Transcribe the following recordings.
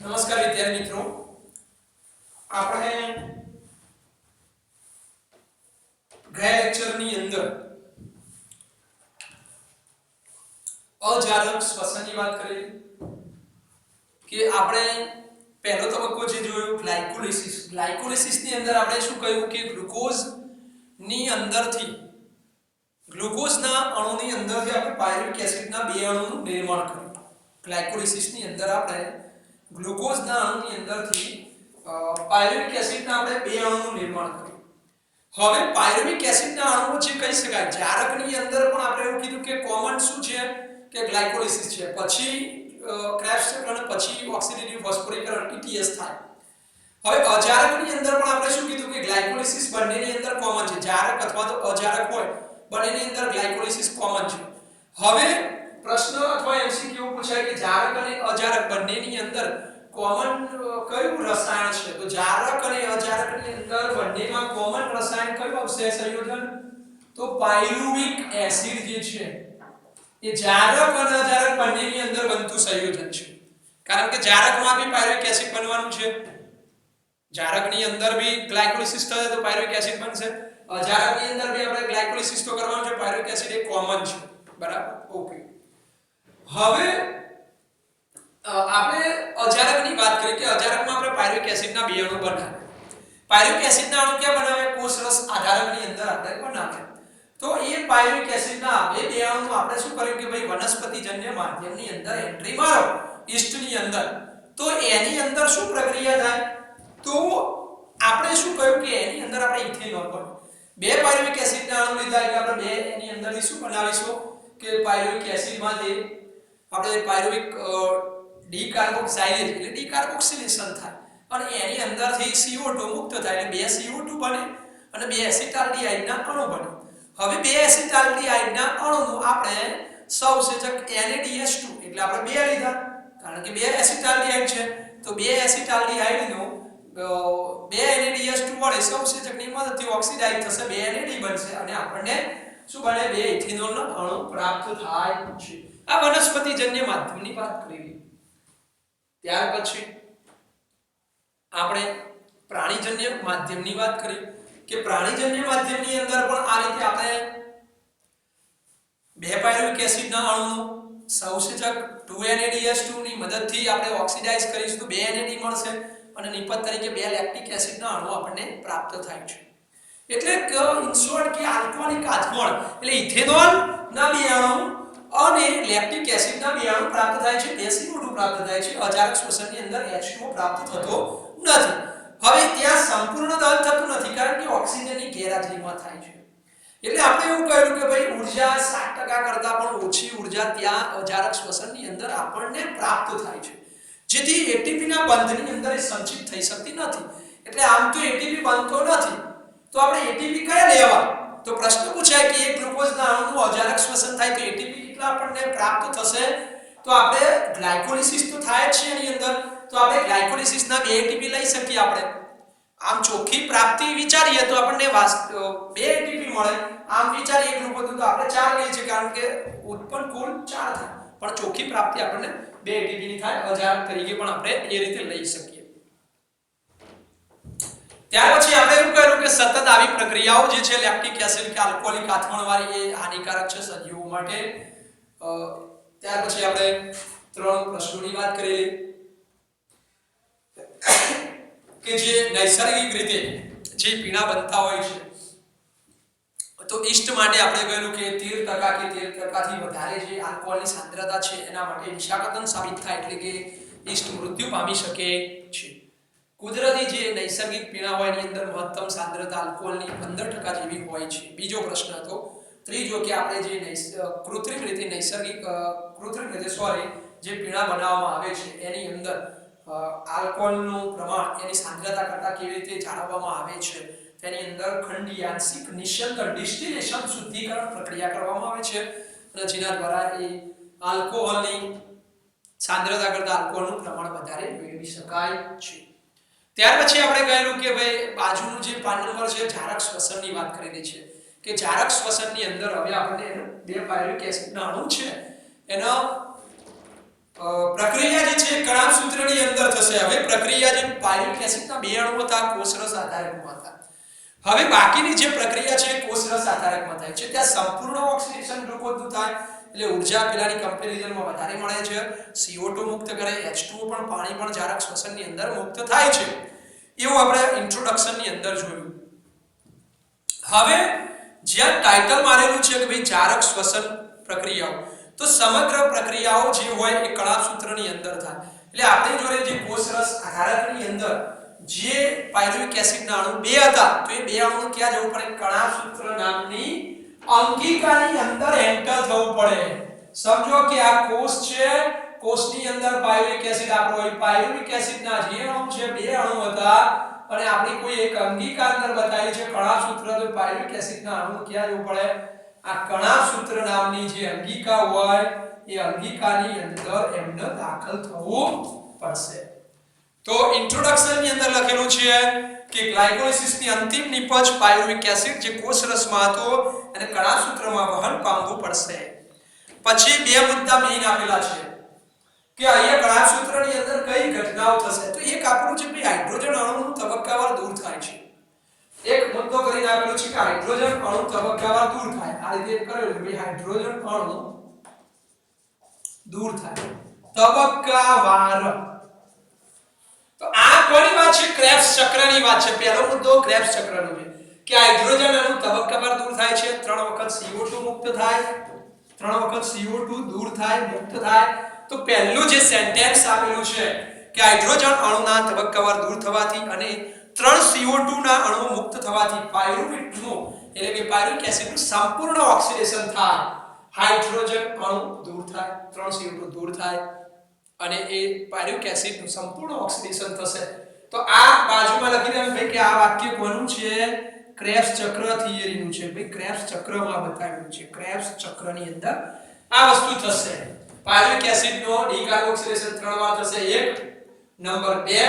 નમસ્કાર વિદ્યાર્થી મિત્રો, આપણે ગયા લેક્ચરની અંદર અજારક શ્વસનની વાત કરી કે આપણે પહેલો તબક્કો જે જોયો ગ્લાયકોલિસિસની અંદર આપણે શું કહ્યું કે ગ્લુકોઝની અંદરથી ગ્લુકોઝના અણુની અંદરથી આપણે પાયરુવિક એસિડના બે અણુનું નિર્માણ કર્યું. ગ્લાયકોલિસિસની અંદર આપણે ગ્લુકોઝના અણુની અંદરથી પાયરુવિક એસિડના આપણે બે અણુનું નિર્માણ કર્યું. હવે પાયરુવિક એસિડના અણુઓ જે કહી શકાય, જારકની અંદર પણ આપણે એવું કીધું કે કોમન શું છે કે ગ્લાયકોલિસિસ છે, પછી ક્રેબ્સ ચક્ર અને પછી ઓક્સિડેટિવ ફોસ્ફોરીકરણ ETS થાય. હવે અજારકની અંદર પણ આપણે શું કીધું કે ગ્લાયકોલિસિસ બંનેની અંદર કોમન છે, જારક અથવા તો અજારક હોય બંનેની અંદર ગ્લાયકોલિસિસ કોમન છે. હવે પ્રશ્ન અથવા MCQ પૂછાય કે જારક અને અજારક બંનેની અંદર કોમન કયું રસાયણ છે? તો જારક અને અજારકની અંદર બંનેમાં કોમન રસાયણ કયું આવશે સંયોજન? તો પાયરુવિક એસિડ જે છે એ જારક અને અજારક બંનેની અંદર બનતું સંયોજન છે. કારણ કે જારકમાં બી પાયરુવિક એસિડ બનવાનું છે, જારકની અંદર બી ગ્લાયકોલિસિસ થશે તો પાયરુવિક એસિડ બનશે, અજારકની અંદર બી આપણે ગ્લાયકોલિસિસ તો કરવાનું છે, પાયરુવિક એસિડ એ કોમન છે. બરાબર, ઓકે. હવે આપણે અજારકની વાત કરીએ કે અજારકમાં આપણે પાયરુવિક એસિડના બે અણુ બનાવ્યા. પાયરુવિક એસિડના અણુ ક્યાં બનાવ્યા? કોષરસ આધારકની અંદર આપણે બનાવ્યા. તો એ પાયરુવિક એસિડના બે અણુ આપણે શું કર્યું કે ભાઈ વનસ્પતિજન્ય માધ્યમની અંદર એન્ટ્રી મારો ઈસ્ટની અંદર, તો એની અંદર શું પ્રક્રિયા થાય? તો આપણે શું કહ્યું કે એની અંદર આપણે ઇથેનોલ બને. બે પાયરુવિક એસિડના અણુ લીધા એટલે આપણે બે એની અંદરથી શું બનાવીશું કે પાયરુવિક એસિડમાંથી આપણે પાયરુવિક ડીકાર્બોક્સાઇલેજ એટલે ડીકાર્બોક્સિલેશન થાય અને એની અંદરથી CO2 મુક્ત થાય એટલે બે CO2 બને અને બે એસિટાલ્ડિહાઇડના અણુ બને. હવે બે એસિટાલ્ડિહાઇડના અણુનું આપણે સૌસેચક NADH2 એટલે આપણે બે લીધા કારણ કે બે એસિટાલ્ડિહાઇડ છે, તો બે એસિટાલ્ડિહાઇડનું બે NADH2 વડે સૌસેચકની મદદથી ઓક્સિડાઇઝ થશે, બે NAD બનશે અને આપણને શું બને? બે ઇથેનોલનો અણુ પ્રાપ્ત થાય છે. આ વનસ્પતિજન્ય માધ્યમની વાત કરી. ત્યાર પછી આપણે પ્રાણીજન્ય માધ્યમની વાત કરી કે પ્રાણીજન્ય માધ્યમની અંદર પણ આ રીતે આપણે બે પાયરુવિક એસિડના અણુનું સૌસેચક 2NADH2 ની મદદથી આપણે ઓક્સિડાઇઝ કરીશું તો બે NAD મળશે અને નિપજ તરીકે બે લેક્ટિક એસિડના અણુ આપણને પ્રાપ્ત થાય છે. એટલે કે ઇન શોર્ટ કે આલ્કોહોલિક આથમણ એટલે ઇથેનોલ ના બે અણુ અને લેક્ટિક એસિડના બે અણુ પ્રાપ્ત થાય છે, બે CO2 પ્રાપ્ત થાય છે. અજારક શ્વસનની અંદર H2O પ્રાપ્ત થતો નથી. હવે ત્યાં સંપૂર્ણ દહન થતું નથી કારણ કે ઓક્સિજનની ગેરહાજરીમાં થાય છે. એટલે આપણે એવું કહ્યું કે ભાઈ ઉર્જા 60% કરતાં પણ ઓછી ઉર્જા ત્યાં અજારક શ્વસનની અંદર આપણને પ્રાપ્ત થાય છે, જેથી ATP ના બંધની અંદર એ સંચિત થઈ શકતી નથી. એટલે આમ તો ATP બનતો નથી, તો આપણે ATP કયા લેવા? તો પ્રશ્ન પૂછાય કે એક ગ્લુકોઝના અણુનું અજારક શ્વસન થાય તો ATP કેટલા આપણને પ્રાપ્ત થશે? તો આપણે ગ્લાયકોલિસિસ તો થાય જ છે એની અંદર, તો આપણે ગ્લાયકોલિસિસના બે ATP લઈ શકીએ. આપણે આમ ચોખ્ખી પ્રાપ્તિ વિચારીએ તો આપણને બે ATP મળે, આમ વિચારીએ ગ્લુકોઝ તો આપણે 4 લઈએ છીએ કારણ કે ઉત્પન્ન કુલ 4 થાય, પણ ચોખ્ખી પ્રાપ્તિ આપણને બે ATP ની થાય. અજારક તરીકે પણ આપણે એ રીતે લઈ શકીએ. ત્યાર પછી આપણે એવું કહ્યું કે સતત આવી પ્રક્રિયાઓ જે છે લેક્ટિક એસિડ કે આલ્કોહોલિક આથમણવાળી એ હાનિકારક છે સજીવો માટે. ત્યાર પછી આપણે 3 પ્રશ્નોની વાત કરેલી કે જે નૈસર્ગિક રીતે જે પીણા બનતા હોય છે, તો ઈસ્ટ માટે આપણે કહ્યું કે 13% કે 13% થી વધારે જે આલ્કોહોલની સાંદ્રતા છે એના માટે વિષાકતન સાબિત થાય એટલે કે ઈસ્ટ મૃત્યુ પામી શકે છે. કુદરતી જે નૈસર્ગિક પીણા હોય એની અંદર મહત્તમ સાંદ્રતા આલ્કોહોલની 15% જેવી હોય છે. બીજો પ્રશ્ન હતો. ત્રીજો કે આપણે જે કૃત્રિમ રીતે જે પીણા બનાવવામાં આવે છે એની અંદર આલ્કોહોલનું પ્રમાણ એની સાંદ્રતા કરતાં કેવી રીતે જાળવવામાં આવે છે, તેની અંદર ખંડીય આંશિક નિઃશંકર ડિસ્ટિલેશન શુદ્ધિકરણ પ્રક્રિયા કરવામાં આવે છે અને જેના દ્વારા એ આલ્કોહોલની સાંદ્રતા કરતાં આલ્કોહોલનું પ્રમાણ વધારે મેળવી શકાય છે. ત્યાર પછી આપણે કહેલું કે ભાઈ બાજુનું જે 5 નંબર છે જારક શ્વસનની વાત કરેલી છે કે જારક શ્વસનની અંદર હવે આપણે બે પાયરુવિક એસિડના અણુ છે એનો પ્રક્રિયા જે છે કણાભ સૂત્રની અંદર થશે. હવે પ્રક્રિયા જે પાયરુવિક એસિડના બે અણુઓ હતા કોષરસ આધારકમાં હતા. હવે બાકીની જે પ્રક્રિયા છે કોષરસ આધારકમાં થાય છે. ત્યાં સંપૂર્ણ ઓક્સિડેશન ગ્લુકોઝનું થાય એટલે ઊર્જા પેલાની કમ્પેરિઝનમાં વધારે મળે છે. CO2 મુક્ત કરે, H2O પણ પાણી પણ જારક શ્વસનની અંદર મુક્ત થાય છે. એવું આપણે ઇન્ટ્રોડક્શનની અંદર જોયું. હવે જ્યાં ટાઇટલ મારેલું છે કે ભાઈ જારક શ્વસન પ્રક્રિયાઓ, તો સમગ્ર પ્રક્રિયાઓ જે હોય એ કણાભ સૂત્રની અંદર થાય. એટલે આપણી જોડે જે કોષરસ આધારકની અંદર જે પાયરુવિક એસિડના અણુ બે હતા, તો એ બે અણુ ક્યાં જવું પડે? કણાભ સૂત્ર નામની અંકિકાની અંદર એન્ટર થવું પડે. સમજો કે આ કોષ છે, કોષની અંદર પાયરુવિક એસિડ આપણો હોય. પાયરુવિક એસિડના જે અણુ છે બે અણુ હતા અને આપણી કોઈ એક અંકિકા અંદર બતાવી છે કણાભ સૂત્ર, તો પાયરુવિક એસિડના અણુ ક્યાં જવું પડે? આ કણાભ સૂત્ર નામની જે અંકિકા હોય એ અંકિકાની અંદર એમને દાખલ થવું પડશે. તો ઇન્ટ્રોડક્શનની અંદર લખેલું છે કે ગ્લાયકોલિસિસની અંતિમ નિપજ પાયરુવિક એસિડ જે કોષરસમાં હતો અને કણાભ સૂત્રમાં વહન પામવું પડશે. પછી બે મુદ્દા મેઇન આપેલા છે કે અહીંયા કણાભ સૂત્રની અંદર કઈ ઘટનાઓ થશે. તો એક આપણું છે કે હાઇડ્રોજન અણુનું તબક્કાવાર દૂર થાય છે. એક મુદ્દો કરીને આપેલું છે કે હાઇડ્રોજન અણુ તબક્કાવાર દૂર થાય. આ રીતે કરેલું છે ભાઈ હાઇડ્રોજન અણુ દૂર થાય તબક્કાવાર. તો આ કોની વાત છે? ક્રેબ્સ ચક્રની વાત છે. પહેલો મુદ્દો ક્રેબ્સ ચક્રનો છે કે હાઇડ્રોજન અણુ તબક્કાવાર દૂર થાય છે. 3 વખત CO2 મુક્ત થાય, 3 વખત CO2 દૂર થાય, મુક્ત થાય. તો પહેલું જે સેન્ટેન્સ આપેલું છે કે હાઇડ્રોજન અણુના તબક્કાવાર દૂર થવાથી અને 3 CO2 ના અણુઓ મુક્ત થવાથી પાયરુવેટનું એટલે કે પાયરુવિક એસિડનું સંપૂર્ણ ઓક્સિડેશન થાય. હાઇડ્રોજન અણુ દૂર થાય, 3 CO2 દૂર થાય અને એ પાયરુવિક એસિડનું સંપૂર્ણ ઓક્સિડેશન થશે. તો આ બાજુમાં લખી દેવાનું ભાઈ કે આ વાક્ય કોનું છે? ક્રેબ્સ ચક્ર થિયરીનું છે. ભાઈ ક્રેબ્સ ચક્રમાં બતાવેલું છે. ક્રેબ્સ ચક્રની અંદર આ વસ્તુ થશે. પાયરુવિક એસિડનો ડીકાર્બોક્સિલેશન 3 વાર થશે. 1 નંબર 2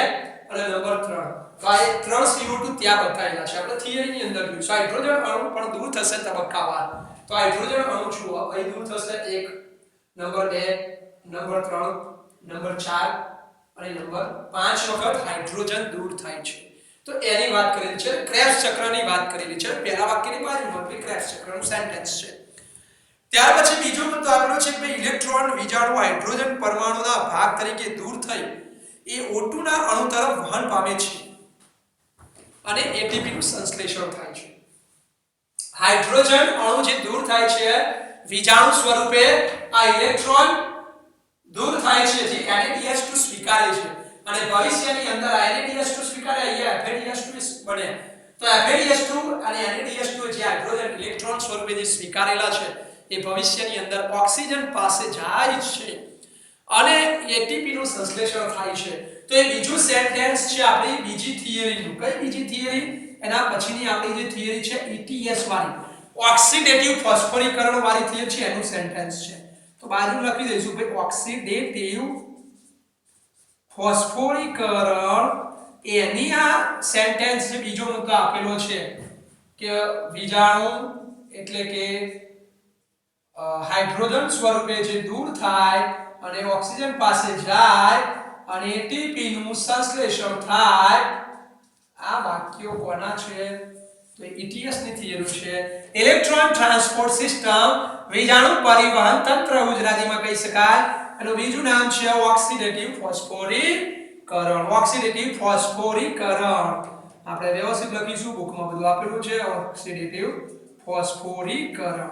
અને નંબર 3. તો આ 3 CO2 ત્યાં બતાવેલા છે. આપણે થિયરીની અંદર જોઈશું. હાઇડ્રોજન અણુ પણ દૂર થશે તબક્કાવાર. તો હાઇડ્રોજન અણુ શું અહીં દૂર થશે? 1 નંબર 2 નંબર 3 નંબર 4 અને નંબર 5 વખત હાઇડ્રોજન દૂર થાય છે. તો એની વાત કરેલી છે. ક્રેબ્સ ચક્રની વાત કરેલી છે. પહેલા વાક્યની બાજુમાં કે ક્રેબ્સ ચક્રનું સેન્ટેન્સ છે. ત્યાર પછી બીજો મુદ્દો આપેલો છે કે ઇલેક્ટ્રોન વીજાણુ હાઇડ્રોજન પરમાણુના ભાગ તરીકે દૂર થઈ એ O2 ના અણુ તરફ વહન પામે છે અને ATP નું સંશ્લેષણ થાય છે. હાઇડ્રોજન અણુ જે દૂર થાય છે વીજાણુ સ્વરૂપે, આ ઇલેક્ટ્રોન દૂર થાય છે જે NADH2 સ્વીકારે છે અને ભવિષ્યની અંદર NADH2 સ્વીકારે અહીંયા FADH2 બને. તો FADH2 અને NADH2 જે હાઇડ્રોજન ઇલેક્ટ્રોન સ્વરૂપે જે સ્વીકારેલા છે એ ભવિષ્યની અંદર ઓક્સિજન પાસે જાય છે અને ATP નું સંશ્લેષણ થાય છે. તો એ બીજું સેન્ટેન્સ છે આપણી બીજી થિયરીનું. કઈ બીજી થિયરી? એના પછીની આપણી જે થિયરી છે ETS વાળી, ઓક્સિડેટિવ ફોસ્ફોરીકરણ વાળી થિયરી છે, એનું સેન્ટેન્સ છે. તો બાજુ લખી દઈશું કે ઓક્સિડેટિવ ફોસ્ફોરીકરણ એની આ સેન્ટેન્સ છે. બીજો મુદ્દો આપેલો છે કે વીજાણુ એટલે કે હાઇડ્રોજન સ્વરૂપે જે દૂર થાય અને ઓક્સિજન પાસે જાય અને ATP નું સંશ્લેષણ થાય. આ વાક્યો કોના છે? તો ETS ની થિયરી છે. ઇલેક્ટ્રોન ટ્રાન્સપોર્ટ સિસ્ટમ, વીજાણુ પરિવહન તંત્ર ગુજરાતીમાં કહી શકાય. એનું બીજું નામ છે ઓક્સિડેટિવ ફોસ્ફોરીકરણ. ઓક્સિડેટિવ ફોસ્ફોરીકરણ આપણે વ્યવસ્થિત લખીશું, બુકમાં બધું આપેલું છે. ઓક્સિડેટિવ ફોસ્ફોરીકરણ.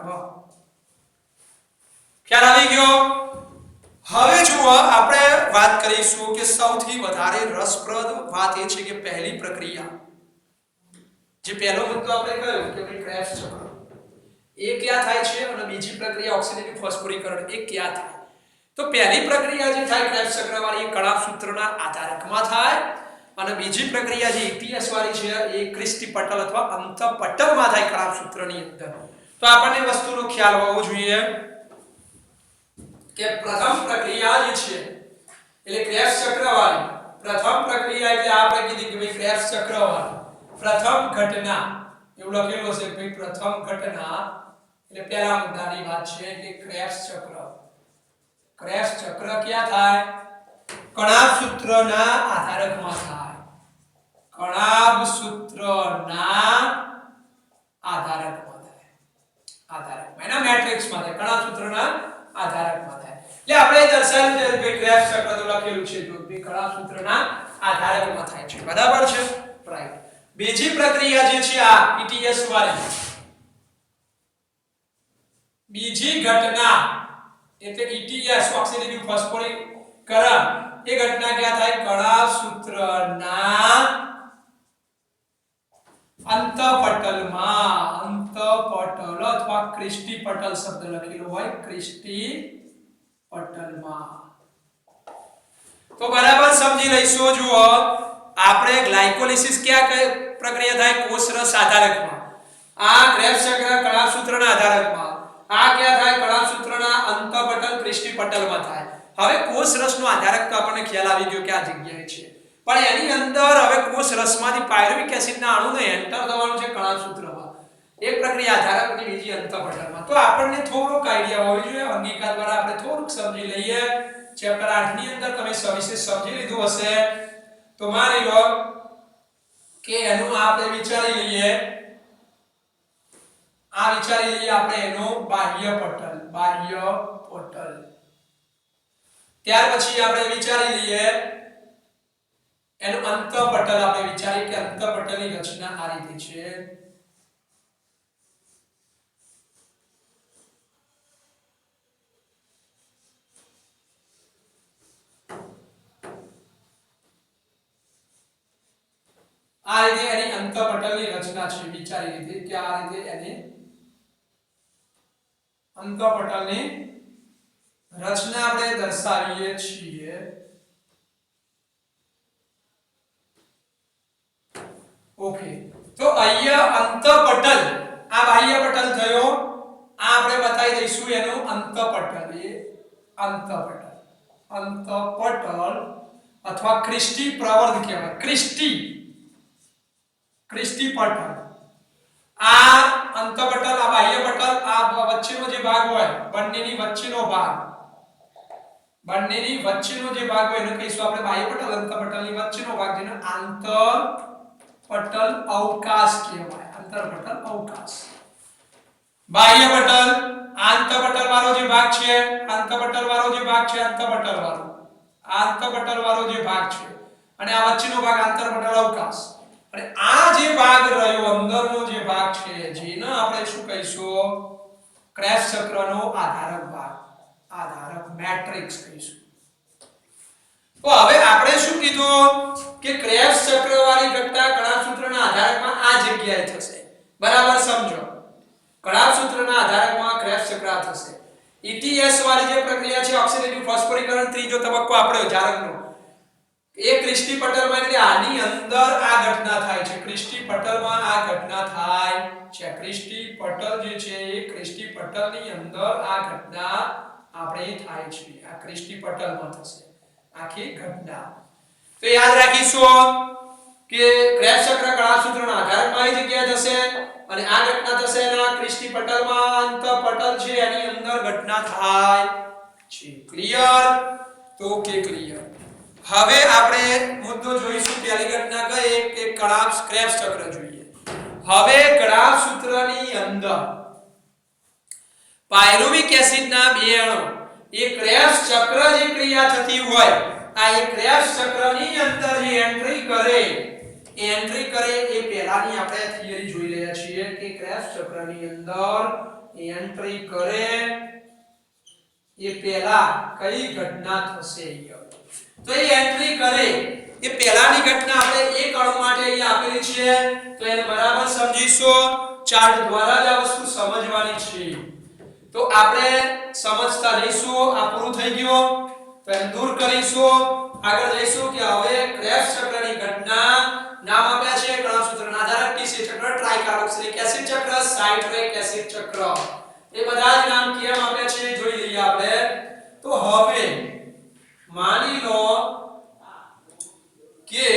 ખ્યાલ આવી ગયો? હવે જુઓ આપણે વાત કરીશું કે સૌથી વધારે રસપ્રદ વાત એ છે કે પહેલી પ્રક્રિયા જે પહેલો મુદ્દો આપણે કહ્યું કે ભાઈ ક્રેબ્સ ચક્ર એ ક્યાં થાય છે અને બીજી પ્રક્રિયા ઓક્સિડેટિવ ફોસ્ફોરીકરણ એ ક્યાં થાય? તો પહેલી પ્રક્રિયા જે થાય ક્રેબ્સ ચક્રવાળી એ કણાભ સૂત્રના આધારકમાં થાય અને બીજી પ્રક્રિયા જે ETS વાળી છે એ ક્રિસ્ટી પટલ અથવા અંતઃપટલમાં થાય કણાભ સૂત્રની અંદર. તો આપણને વસ્તુનો ખ્યાલ હોવો જોઈએ કે પ્રથમ પ્રક્રિયા જે છે એટલે ક્રેબ્સ ચક્રવાળી પ્રથમ પ્રક્રિયા એટલે આપણે કીધી કે ભાઈ ક્રેબ્સ ચક્રવાળી પ્રથમ ઘટના એવું લખેલું છે કે પ્રથમ ઘટના એટલે પહેલા મુદ્દાની વાત છે એટલે ક્રેબ્સ ચક્ર. ક્રેબ્સ ચક્ર ક્યાં થાય? કણાભ સૂત્રના આધારકમાં થાય. કણાભ સૂત્રના આધારકમાં થાય. આધારકમાં એના મેટ્રિક્સમાં થાય. કણાભ સૂત્રના આધારકમાં થાય. એટલે આપણે દર્શાવ્યું છે કે ક્રેબ્સ ચક્ર તો લખેલું છે જો કે કણાભ સૂત્રના આધારકમાં થાય છે. બરાબર છે? રાઈટ. બીજી પ્રક્રિયા જે છે આ ETS વાળી બીજી ઘટના એટલે ETS ઓક્સિડેટિવ ફોસ્ફોરીકરણ એ ઘટના ક્યાં થાય? કણાભ સૂત્રના અંતઃપટલમાં. અંતઃપટલ અથવા ક્રિસ્ટી પટલ શબ્દ લખેલો હોય ક્રિસ્ટી પટલમાં. તો બરાબર સમજી લઈશું. જુઓ આપણે ગ્લાયકોલિસિસ ક્યાં પ્રક્રિયા થાય? કોષરસ આધારકમાં. આ ક્રેબ્સ ચક્ર કણાભ સૂત્રના આધારકમાં. આ ક્યાં થાય? કણાભ સૂત્રના અંતઃપટલ ક્રિસ્ટી પટલમાં થાય. હવે કોષરસનો આધારક તો આપણને ખ્યાલ આવી ગયો કે આ જગ્યાએ છે, પણ એની અંદર હવે કોષરસમાંથી પાયરુવિક એસિડના અણુને એન્ટર થવાનું છે કણાભ સૂત્રમાં. એક પ્રક્રિયા આધારકની, બીજી અંતઃપટલમાં. તો આપણને થોડોક આઈડિયા હોવો જોઈએ. અંગીકાર દ્વારા આપણે થોડુંક સમજી લઈએ. ચેપ્ટર 8 ની અંદર તમે સવિશેષ સમજી લીધું હશે. તો માની લો કે એનું આપણે વિચારી લઈએ. આપણે એનું બાહ્ય પટલ. ત્યાર પછી આપણે વિચારી લઈએ એનું અંતઃપટલ. આપણે વિચારીએ કે અંતઃપટલની રચના આ રીતે છે. આ રીતે એની અંતઃપટલની રચના છે. વિચારી લીધી કે આ રીતે એની અંતઃપટલની રચના આપણે દર્શાવીએ છીએ. ઓકે, તો અહીંયા અંતઃપટલ આ બાહ્ય પટલ થયો. આ આપણે બતાવી દઈશું એનું અંતઃપટલ. એ અંતઃપટલ અથવા ક્રિસ્ટી પ્રવર્ધ કહેવાય. ક્રિસ્ટી પટલ. આ અંતઃપટલ, આ બાહ્ય પટલ, આ વચ્ચેનો જે ભાગ હોય, બંનેની વચ્ચેનો ભાગ હોય એને કહીશું આપણે બાહ્ય પટલ. અંતઃપટલની વચ્ચેનો ભાગ જેને આંતરપટલ અવકાશ કહેવાય. આંતરપટલ અવકાશ. બાહ્ય પટલ, આંતરપટલ વાળો જે ભાગ છે, આંતરપટલ વાળો જે ભાગ છે અને આ વચ્ચેનો ભાગ આંતરપટલ અવકાશ. અને આ જે ભાગ રહ્યો અંદરનો જે ભાગ છે જેને આપણે શું કહીશું? ક્રેબ્સ ચક્રનો આધારક ભાગ, આધારક મેટ્રિક્સ કહીશું. તો હવે આપણે શું કીધું કે ક્રેબ્સ ચક્રવાળી ઘટના કણાભ સૂત્રના આધારકમાં આ જગ્યાએ થશે. બરાબર સમજો. કણાભ સૂત્રના આધારકમાં ક્રેબ્સ ચક્ર થશે. ETS વાળી જે પ્રક્રિયા છે ઓક્સિડેટિવ ફોસ્ફોરીકરણ, ત્રીજો તબક્કો આપણો જારકનો. એ ક્રિસ્ટી પટલમાં એટલે આની અંદર આ ઘટના થાય છે. ક્રિસ્ટી પટલમાં આ ઘટના થાય છે. ક્રિસ્ટી પટલ જે છે એ ક્રિસ્ટી પટલની અંદર આ ઘટના આપણે થાય છે. આ ક્રિસ્ટી પટલમાં થશે આખી ઘટના. તો યાદ રાખીશું કે ક્રેબ્સ ચક્ર કણાભ સૂત્રના આધારકમાં આવી જગ્યાએ થશે અને આ ઘટના થશે એના ક્રિસ્ટી પટલમાં. અંતઃપટલ છે એની અંદર ઘટના થાય છે. ક્લિયર? તો કે ક્લિયર. હવે આપણે મુદ્દો જોઈશું. પહેલી ઘટના કઈ કે ક્રેબ્સ ચક્ર જોઈએ. હવે કણાભ સૂત્રની અંદર પાયરુવિક એસિડના બે અણુ એ ક્રેબ્સ ચક્ર જે ક્રિયા થતી હોય આ એ ક્રેબ્સ ચક્રની અંદર જે એન્ટ્રી કરે એ પહેલાની આપણે થિયરી જોઈ રહ્યા છીએ કે ક્રેબ્સ ચક્રની અંદર એન્ટ્રી કરે એ પહેલા કઈ ઘટના થશે. તો એ એન્ટ્રી કરે એ પહેલાની ઘટના આપણે એક અણુ માટે અહીં આપેલી છે. તો એને બરાબર સમજીશું. ચાર્ટ દ્વારા જ આ વસ્તુ સમજવાની છે. તો આપણે સમજતા જઈશું. આ પૂરું થઈ ગયું તો એને દૂર કરીશું. આગળ જઈશું કે હવે ક્રેબ્સ ચક્રની ઘટના નામ આપ્યા છે કણાભ સૂત્રના આધારક TC ચક્ર, ટ્રાઇકાર્બોક્સિલિક એસિડ ચક્ર, સાઇટ્રિક એસિડ ચક્ર. એ બધા જ નામ કેમ આપ્યા છે જોઈ લઈએ આપણે. તો હવે માની લો કે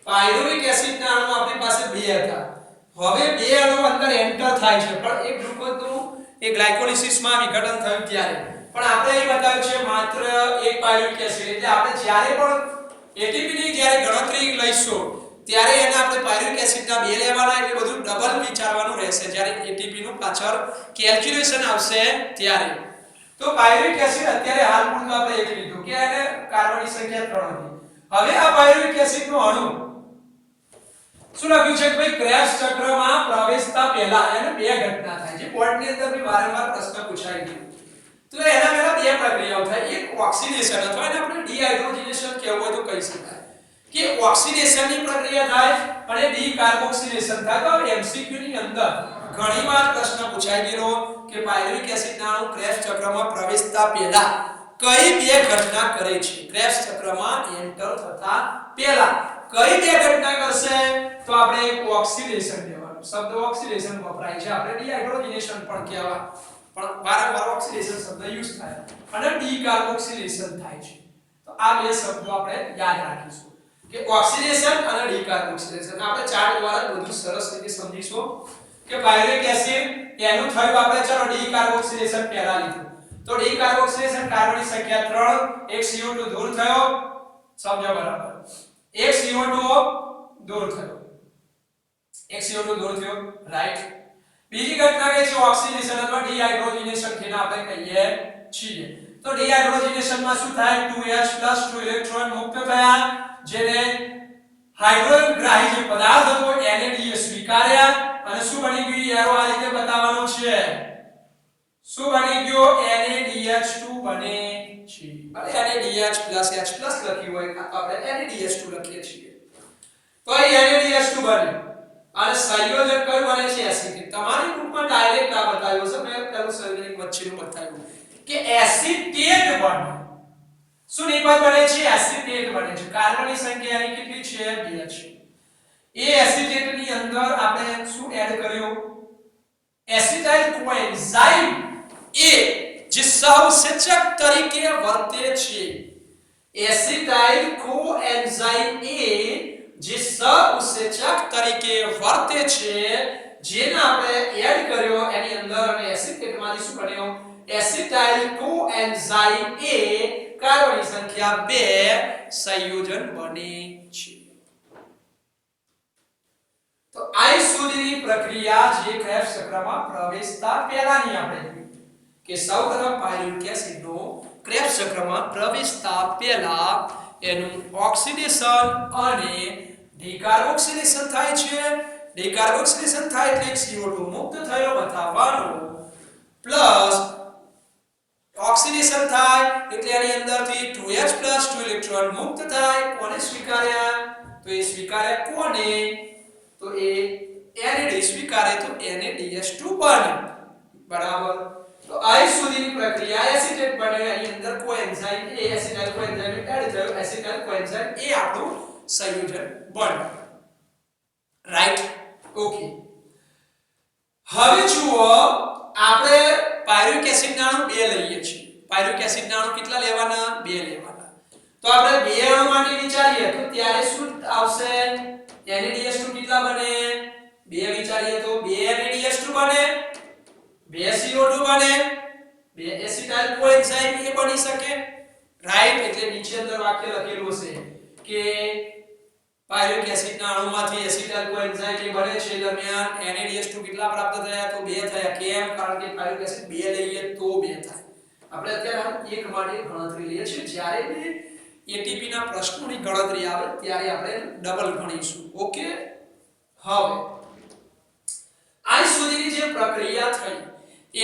પાયરુવિક એસિડના અણુ આપણી પાસે બે હતા. હવે બે અણુ અંદર એન્ટર થાય છે પણ એક ગ્લુકોઝનું એ ગ્લાયકોલિસિસમાં વિઘટન થયું ત્યારે. પણ આપણે અહીં બતાવ્યું છે માત્ર એક પાયરુવિક એસિડ, એટલે આપણે જ્યારે પણ એટીપી ની જ્યારે ગણતરી લઈશું ત્યારે એને આપણે પાયરુવિક એસિડના 2 લેવાના, એટલે બધું ડબલ વિચારવાનું રહેશે જ્યારે એટીપી નું પાછળ કેલ્ક્યુલેશન આવશે ત્યારે. તો પાયરુવિક એસિડ અત્યારે હાલ પૂરતું આપણે એક લીધું કે એને કાર્બનની સંખ્યા 3 હતી. હવે આ પાયરુવિક એસિડ નો અણુ શું લખ્યું છે કે ભાઈ ક્રેબ્સ ચક્રમાં પ્રવેશતા પહેલા એને 2 ઘટના થાય છે. બોર્ડની અંદર બી વારંવાર પ્રશ્ન પૂછાય છે. તો એના પહેલા 2 પ્રક્રિયાઓ થાય, એક ઓક્સિડેશન અથવા એને આપણે ડીહાઇડ્રોજનેશન કહેવું હોય તો કહી શકાય કે ઓક્સિડેશનની પ્રક્રિયા થાય અને ડીકાર્બોક્સિલેશન થાય. તો એમસીક્યુ ની અંદર ઘણીવાર પ્રશ્ન પૂછાઈ ગયેલો કે પાયરુવિક એસિડના અણુ ક્રેબ્સ ચક્રમાં પ્રવેશતા પહેલા કઈ 2 ઘટના કરે છે. ક્રેબ્સ ચક્રમાં એન્ટર થતા પહેલા કઈ 2 ઘટના કરશે? તો આપણે એક ઓક્સિડેશન લેવાનું. શબ્દ ઓક્સિડેશન વપરાય છે, આપણે ડીહાઇડ્રોજનેશન પણ કહેવાય, પણ વારંવાર ઓક્સિડેશન શબ્દ યુઝ થાય અને ડીકાર્બોક્સિલેશન થાય છે. તો આ 2 શબ્દો આપણે યાદ રાખીશું કે ઓક્સિડેશન અને ડીકાર્બોક્સિલેશન. આપણે ચાર્ટ દ્વારા બધું સરસ રીતે સમજીશું કે પાયરુવિક એસિડ એનું થયું આપણે ચલો ડીકાર્બોક્સિલેશન પહેલા લીધું. તો ડીકાર્બોક્સિલેશન કાર્બનની સંખ્યા 3, એક CO2 દૂર થયો, સમજો બરાબર, એક CO2 દૂર થયો, એક CO2 દૂર થયો, રાઈટ. બીજી ઘટના કે છે ઓક્સિડેશન અથવા ડીહાઇડ્રોજનેશન, જેને આપણે કહીએ છીએ. તો ડીહાઇડ્રોજનેશનમાં શું થાય? 2H+ 2 ઇલેક્ટ્રોન મુક્ત થયા, જેને હાઇડ્રોજનગ્રાહી જે પદાર્થ હતો એને ડી સ્વીકાર્યા અને શું બની ગયું? એરો આ રીતે બતાવવાનું છે. શું બની ગયો? NaDH2 બને છે. અને NaDH+H+ લખ્યું હોય આપણે NaDH2 લખીએ છીએ. તો અહીં NaDH2 બને અને સંયોજન કયું બને છે? એસિટેટ. તમારી બુકમાં ડાયરેક્ટ આ બતાવ્યું છે, મેં પેલું સંયોજન વચ્ચેનું બતાવ્યું કે એસિટેટ બને. શું નિપજ બને છે? એસિટેટ બને છે. કાર્બનની સંખ્યા એની કેટલી છે? 2 છે. એ એસિટેટ ની અંદર આપણે શું એડ કર્યું? એસિટાઇલ કોએન્ઝાઇમ એ જે સહઉત્સેચક તરીકે વર્તે છે. એસિટાઇલ કોએન્ઝાઇમ એ જે સહઉત્સેચક તરીકે વર્તે છે, જેને આપણે એડ કર્યો એની અંદર અને એસિટેટમાંથી શું બન્યો? એસિટાઇલ કોએન્ઝાઇમ એ કાર્બનની સંખ્યા 2 સંયોજન બને છે. તો આ સુધીની પ્રક્રિયા જે ક્રેબ્સ ચક્રમાં પ્રવેશતા પહેલાની આપણે જોઈ કે સૌપ્રથમ પાયરુવિક એસિડનો ક્રેબ્સ ચક્રમાં પ્રવેશતા પહેલા એનું ઓક્સિડેશન અને ડીકાર્બોક્સિલેશન થાય છે. ડીકાર્બોક્સિલેશન થાય એટલે CO2 મુક્ત થયો બતાવવાનો, પ્લસ ઓક્સિડેશન થાય એટલે એની અંદરથી 2H+ 2 ઇલેક્ટ્રોન મુક્ત થાય. કોને સ્વીકાર્યા? તો એ સ્વીકાર્યા કોને? તો એ NaD સ્વીકારે તો NaDH2 બને. બરાબર. તો આ સુધીની પ્રક્રિયા એસિટેટ બને, એની અંદર કોએન્ઝાઇમ એ એસિટાઇલ કોએન્ઝાઇમ એડ થયો, એસિટાઇલ કોએન્ઝાઇમ એ આપણું સંયોજન બને. રાઈટ? ઓકે. હવે જુઓ, આપણે પાયરુવિક એસિડના અણુ 2 લઈએ છીએ. પાયરુવિક એસિડના અણુ કેટલા લેવાના? 2 લેવાના. તો આપણે 2 અણુ માટે વિચારીએ તો ત્યારે શું આવશે? NaDH2 કેટલા બને? 2 વિચારીએ તો 2 NaDH2 બને, 2 CO2 બને, 2 એસિટાઇલ કોએન્ઝાઇમ એ બની શકે. રાઈટ? એટલે નીચે અંદર વાક્ય લખેલું હશે કે પાયરુવિક એસિડના અણુમાંથી એસિટાઇલ કોએન્ઝાઇમ એ બને છે દરમિયાન NaDH2 કેટલા પ્રાપ્ત થયા? તો 2 થયા. કેમ? કારણ કે પાયરુવિક એસિડ 2 લઈએ તો 2 થાય. આપણે અત્યારે એક માટે ગણતરી લઈએ છીએ, જ્યારે બી એટીપી ના પ્રશ્નોની ગણતરી આવે ત્યારે આપણે ડબલ ગણીશું. ઓકે. હવે આ સુધીની જે પ્રક્રિયા થઈ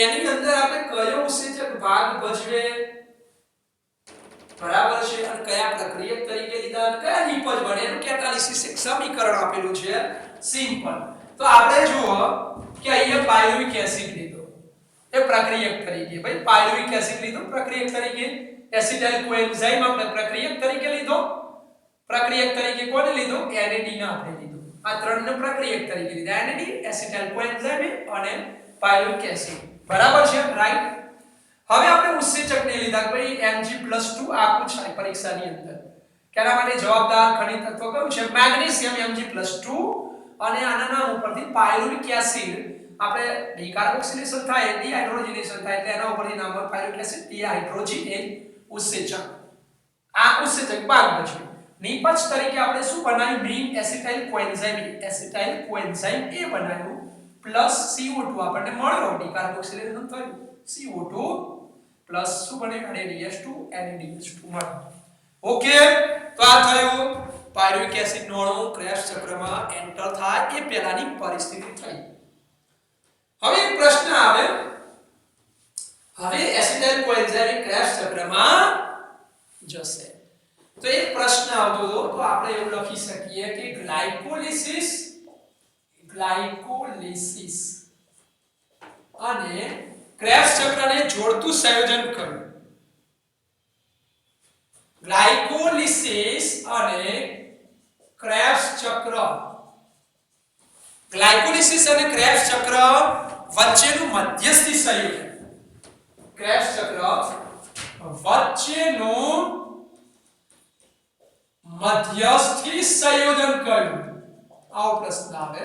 એની અંદર આપણે કયો ઉત્સેચક ભાગ ભજવે? બરાબર છે. અને કયા પ્રક્રિયક તરીકે લીધા અને કયા નિપજ બને એનું કેટાલિસિસ એક સમીકરણ આપેલું છે, સિમ્પલ. તો આપણે જુઓ કે અહીંયા પાયરુવિક એસિડ લીધો એ પ્રક્રિયક તરીકે, ભાઈ પાયરુવિક એસિડ લીધો પ્રક્રિયક તરીકે, એસિટાઇલ કોએન્ઝાઇમ આપણે પ્રક્રિયક તરીકે લીધો. પ્રક્રિયક તરીકે કોને લીધો? NAD ને આપણે લીધો. આ ત્રણને પ્રક્રિયક તરીકે લીધા, NAD, એસિટાઇલ કોએન્ઝાઇમ અને પાયરુવિક એસિડ. બરાબર છે? રાઈટ. હવે આપણે ઉત્સેચકને લીધા કે ભાઈ Mg+2 આ પૂછાય પરીક્ષાની અંદર. કેના માટે જવાબદાર ખનિજ તત્વ કયું છે? મેગ્નેશિયમ Mg+2 અને આના નામ ઉપરથી પાયરુવિક એસિડ આપણે ડીકાર્બોક્સિલેશન થાય ડીહાઇડ્રોજનેશન થાય એટલે એના ઉપરથી નામ હોય પાયરુવિક એસિડ ડીહાઇડ્રોજનેજ ઉત્સેચક આ ઉત્સેચક ભાગ બચ્યો નિપજ તરીકે આપણે શું બનાવ્યું મીન એસિટાઇલ કોએન્ઝાઇમ એ બનાવ્યું પ્લસ CO2 આપણને મળ્યો ડીકાર્બોક્સિલેશન થયું CO2 પ્લસ શું બને NaDH2 NaDH2 મળ્યો ઓકે તો આ થયું પાયરુવિક એસિડ નો અણુ ક્રેબ્સ ચક્રમાં એન્ટર થાય એ પહેલાની પરિસ્થિતિ થઈ હવે એક પ્રશ્ન આવે હવે એસિટાઇલ કોએન્ઝાઇમ ક્રેબ્સ ચક્રમાં જશે તો એક પ્રશ્ન આવતો હતો તો આપણે એવું લખી શકીએ કે ગ્લાયકોલિસિસ અને ક્રેબ્સ ચક્રને જોડતું સંયોજન કયું ગ્લાયકોલિસિસ અને ક્રેબ્સ ચક્ર ગ્લાયકોલિસિસ અને ક્રેબ્સ ચક્ર વચ્ચેનું મધ્યસ્થી સંયોજન ક્રેબ્સ ચક્ર વચ્ચેનું મધ્યસ્થી સંયોજન કયું આવો પ્રશ્ન આવે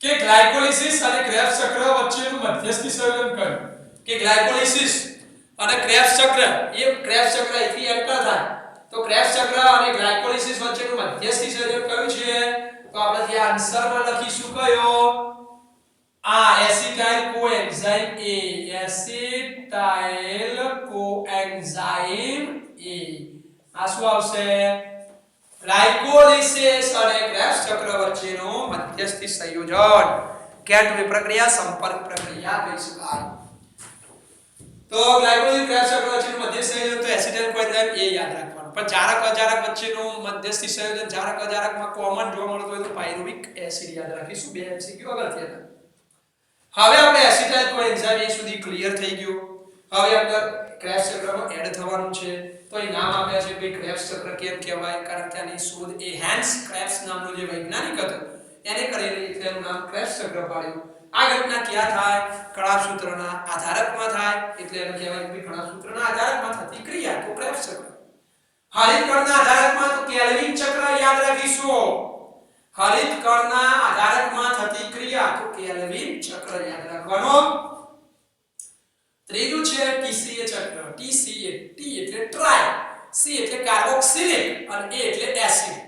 કે ગ્લાયકોલિસિસ અને ક્રેબ્સ ચક્ર વચ્ચેનું મધ્યસ્થી સંયોજન કયું કે ગ્લાયકોલિસિસ અને ક્રેબ્સ ચક્ર એ ક્રેબ્સ ચક્ર અહીંથી એન્ટર થાય તો ક્રેબ્સ ચક્ર અને ગ્લાયકોલિસિસ વચ્ચેનું મધ્યસ્થી સંયોજન કયું છે તો આપણે જે આન્સરમાં લખીશું કયો આ એસિટાઇલ કોએન્ઝાઇમ એ એસિટાઇલ કોએન્ઝાઇમ એ આ શું આવશે ગ્લાયકોલિસિસ અને ક્રેબ્સ ચક્ર વચ્ચેનું મધ્યસ્થી સંયોજન કેટવી પ્રક્રિયા સંપર્ક પ્રક્રિયા કહી શકાય તો ગ્લાયકોલિસિસ ક્રેબ્સ ચક્ર વચ્ચેનું મધ્યસ્થી સંયોજન તો એસિટાઇલ કોએન્ઝાઇમ એ યાદ રાખવાનું પણ જારક અજારક વચ્ચેનું મધ્યસ્થી સંયોજન જારક અજારકમાં કોમન જોવા મળતું હોય તો પાયરુવિક એસિડ યાદ રાખીશું બે એમસીક્યુ અગત્યના હવે આપણે એસિટાઇલ કોએન્ઝાઇમ એ સુધી ક્લિયર થઈ ગયું હવે આપણે ક્રેબ્સ ચક્રમાં એડ થવાનું છે તો એ નામ આપ્યા છે કે ક્રેબ્સ ચક્ર કેમ કહેવાય કારણ કે આની શોધ એ હેન્સ ક્રેબ્સ નામનો જે વૈજ્ઞાનિક હતો એને કરેલી એટલે એનું નામ ક્રેબ્સ ચક્ર પાડ્યું આ ઘટના ક્યાં થાય કણાભસૂત્રના આધારકમાં થાય એટલે એને કહેવાય કે કણાભસૂત્રના આધારકમાં થતી ક્રિયા તો ક્રેબ્સ ચક્ર હરિત કણના આધારકમાં તો કેલ્વિન ચક્ર યાદ રાખીશું હરિત કણના આધારકમાં થતી ક્રિયા તો કેલ્વિન ચક્ર યાદ રાખવાનું ત્રીજું છે TCA ચક્ર TCA T એટલે ટ્રાય C એટલે કાર્બોક્સિલિક અને A એટલે એસિડ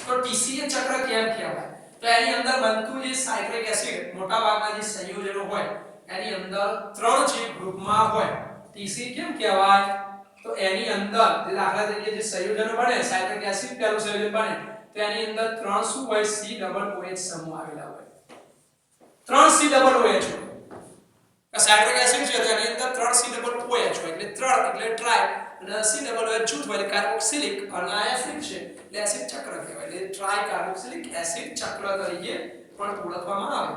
તો TCA ચક્ર કેમ કહેવાય તો એની અંદર બનતું જે સાઇટ્રિક એસિડ મોટા ભાગના જે સંયોજનો હોય એની અંદર ત્રણ જે ગ્રુપમાં હોય TCA કેમ કહેવાય તો એની અંદર દાખલા તરીકે જે સંયોજનો બને સાઇટ્રિક એસિડ પહેલું સંયોજન બને તો એની અંદર ત્રણ શું હોય C ડબલ OH સમૂહ આવેલા હોય ત્રણ C ડબલ OH હોય સાઇટ્રિક એસિડ છે તો એની અંદર 3 C ડબલ OH હોય એટલે 3 એટલે ટ્રાય અને C ડબલ OH જૂથ હોય એટલે કાર્બોક્સિલિક અને આ એસિડ છે એટલે એસિડ ચક્ર કહેવાય એટલે ટ્રાય કાર્બોક્સિલિક એસિડ ચક્ર તરીકે પણ ઓળખવામાં આવે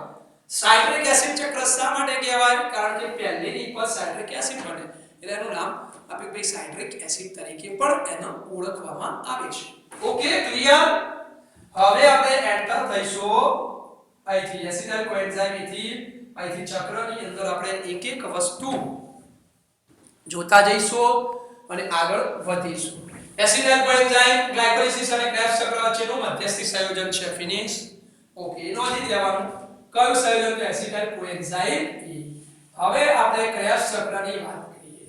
સાઇટ્રિક એસિડ ચક્ર શા માટે કહેવાય કારણ કે પહેલેની પર સાઇટ્રિક એસિડ બને એટલે એનું નામ આપણે ભાઈ સાઇટ્રિક એસિડ તરીકે પણ એને ઓળખવામાં આવે છે ઓકે ક્લિયર હવે આપણે એન્ટર થઈશું અહીંથી એસિટાઇલ કોએન્ઝાઇમ થી અહીંથી ચક્રની અંદર આપણે એક એક વસ્તુ જોતા જઈશું અને આગળ વધીશું એસિટાઇલ કોએન્ઝાઇમ ગ્લાયકોલિસિસ અને ક્રેબ્સ ચક્ર વચ્ચેનું મધ્યસ્થી સંયોજન છે ફિનિશ ઓકે નોંધી લેવાનું કયું સંયોજન તો એસિટાઇલ કોએન્ઝાઇમ હવે આપણે ક્રેબ્સ ચક્રની વાત કરીએ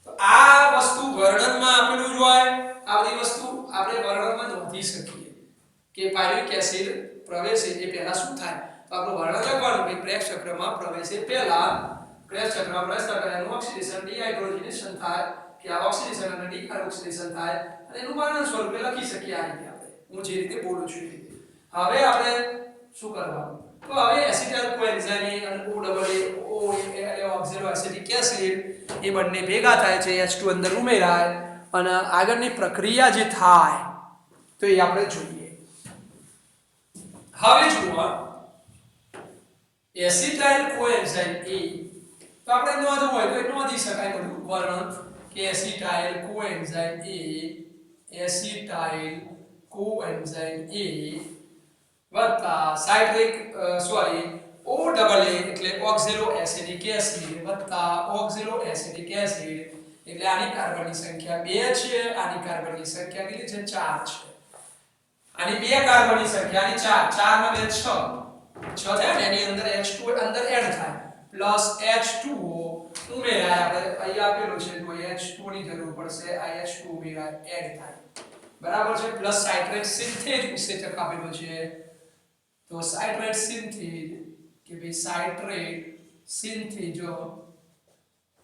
તો આ વસ્તુ વર્ણનમાં આપેલું જ હોય આ બધી વસ્તુ આપણે વર્ણનમાં નોંધી શકીએ કે પાયરુવિક એસિડ પ્રવેશે એ પહેલા શું થાય તો આપણું વર્ણન લખવાનું કે ક્રેબ્સ ચક્રમાં પ્રવેશે પહેલા ક્રેબ્સ ચક્રમાં પ્રવેશ કરે એનું ઓક્સિડેશન ડીહાઇડ્રોજનેશન થાય કે આ ઓક્સિડેશન અને ડીકાર્બોક્સિલેશન થાય અને એનું વર્ણન સ્વરૂપે લખી શકીએ આ રીતે આપણે હું જે રીતે બોલું છું એ રીતે હવે આપણે શું કરવાનું તો હવે એસિટાઇલ કોએન્ઝાઇમ અને O ઓક્ઝેલો એસિટિક એસિડ એ બંને ભેગા થાય છે H2 અંદર ઉમેરાય અને આગળની પ્રક્રિયા જે થાય તો એ આપણે જોઈએ હવે જુઓ એસિટાઇલ કોએન્ઝાઇમ એ તો આપણે નોંધવું હોય તો નોંધી શકાય બધું વર્ણન કે એસિટાઇલ કોએન્ઝાઇમ એ વત્તા સાઇટ્રિક O ડબલ A એટલે ઓક્ઝેલો એસિટિક એસિડ વત્તા ઓક્ઝેલો એસિટિક એસિડ એટલે આની કાર્બનની સંખ્યા 2 છે આની કાર્બનની સંખ્યા કેટલી છે 4 છે આની 2 કાર્બનની સંખ્યા આની 4 4 માં 2 6 6 થાય ને એની અંદર H2 અંદર એડ થાય પ્લસ H2O ઉમેરાય આપણે અહીં આપેલું છે તો H2 ની જરૂર પડશે આ H2 ઉમેરાય એડ થાય બરાબર છે પ્લસ સાઇટ્રેટ સિન્થેજ ઉત્સેચક આપેલું છે તો સાઇટ્રેટ સિન્થેજ કે ભાઈ સાઇટ્રેટ સિન્થેજ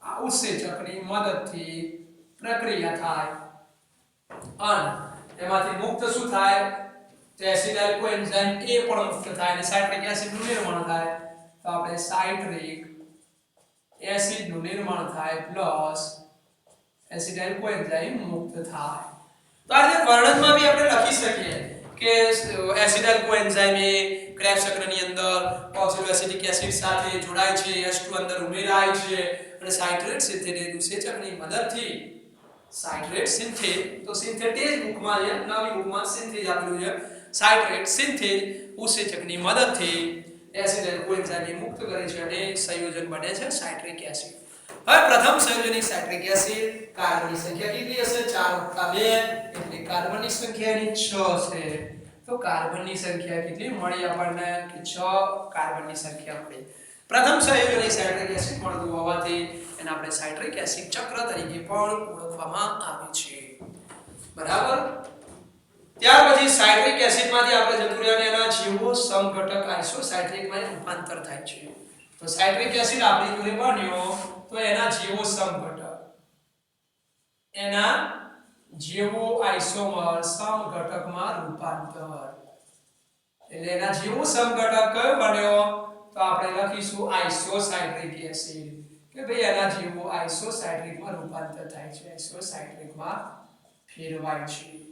આ ઉત્સેચકની મદદથી પ્રક્રિયા થાય અને એમાંથી મુક્ત શું થાય તો એસિટાઇલ કોએન્ઝાઇમ A પણ મુક્ત થાય અને સાઇટ્રિક એસિડ નું નિર્માણ થાય તો આપણે સાઇટ્રિક એસિડ નું નિર્માણ થાય પ્લસ એસિટાઇલ કોએન્ઝાઇમ મુક્ત થાય તો આ રીતે વર્ણનમાં બી આપણે લખી શકીએ કે એસિટાઇલ કોએન્ઝાઇમ એ ક્રેબ્સ ચક્રની અંદર ઓક્ઝાલોએસિટિક એસિડ સાથે જોડાય છે H2 અંદર ઉમેરાય છે અને સાઇટ્રેટ સિન્થેટેડ ઉત્સેચકની મદદથી સાઇટ્રેટ સિન્થેજ તો સિન્થેટેજ બુકમાં છે નવી બુકમાં સિન્થેજ આપેલું છે સાઇટ્રેટ સિન્થેજ ઉત્સેચકની મદદથી એસિટાઇલ કોએન્ઝાઇમ મુક્ત કરે છે અને સંયોજન બને છે સાઇટ્રિક એસિડ હવે પ્રથમ સંયોજનની સાઇટ્રિક એસિડ કાર્બનની સંખ્યા કેટલી હશે 4 + 2 એટલે કાર્બનની સંખ્યા એની 6 છે તો કાર્બનની સંખ્યા કેટલી મળી આપણને કે 6 કાર્બનની સંખ્યા મળી પ્રથમ સંયોજનની સાઇટ્રિક એસિડ મળતું હોવાથી એને આપણે સાઇટ્રિક એસિડ ચક્ર તરીકે પણ ઓળખવામાં આવે છે બરાબર ત્યાર પછી સાઇટ્રિક એસિડમાંથી આપણે જતું રહ્યા એના જીવો સમઘટક આઇસોસાઇટ્રિકમાં રૂપાંતર થાય છે તો સાઇટ્રિક એસિડ આપણી જોડે બન્યો તો એના જીવો સમઘટક એના જીવો આઇસોમર સમઘટકમાં રૂપાંતર એટલે એના જીવો સમઘટક કયો બન્યો તો આપણે લખીશું આઇસોસાઇટ્રિક એસિડ કે ભાઈ એના જીવો આઇસોસાઇટ્રિકમાં રૂપાંતર થાય છે આઇસોસાઇટ્રિકમાં ફેરવાય છે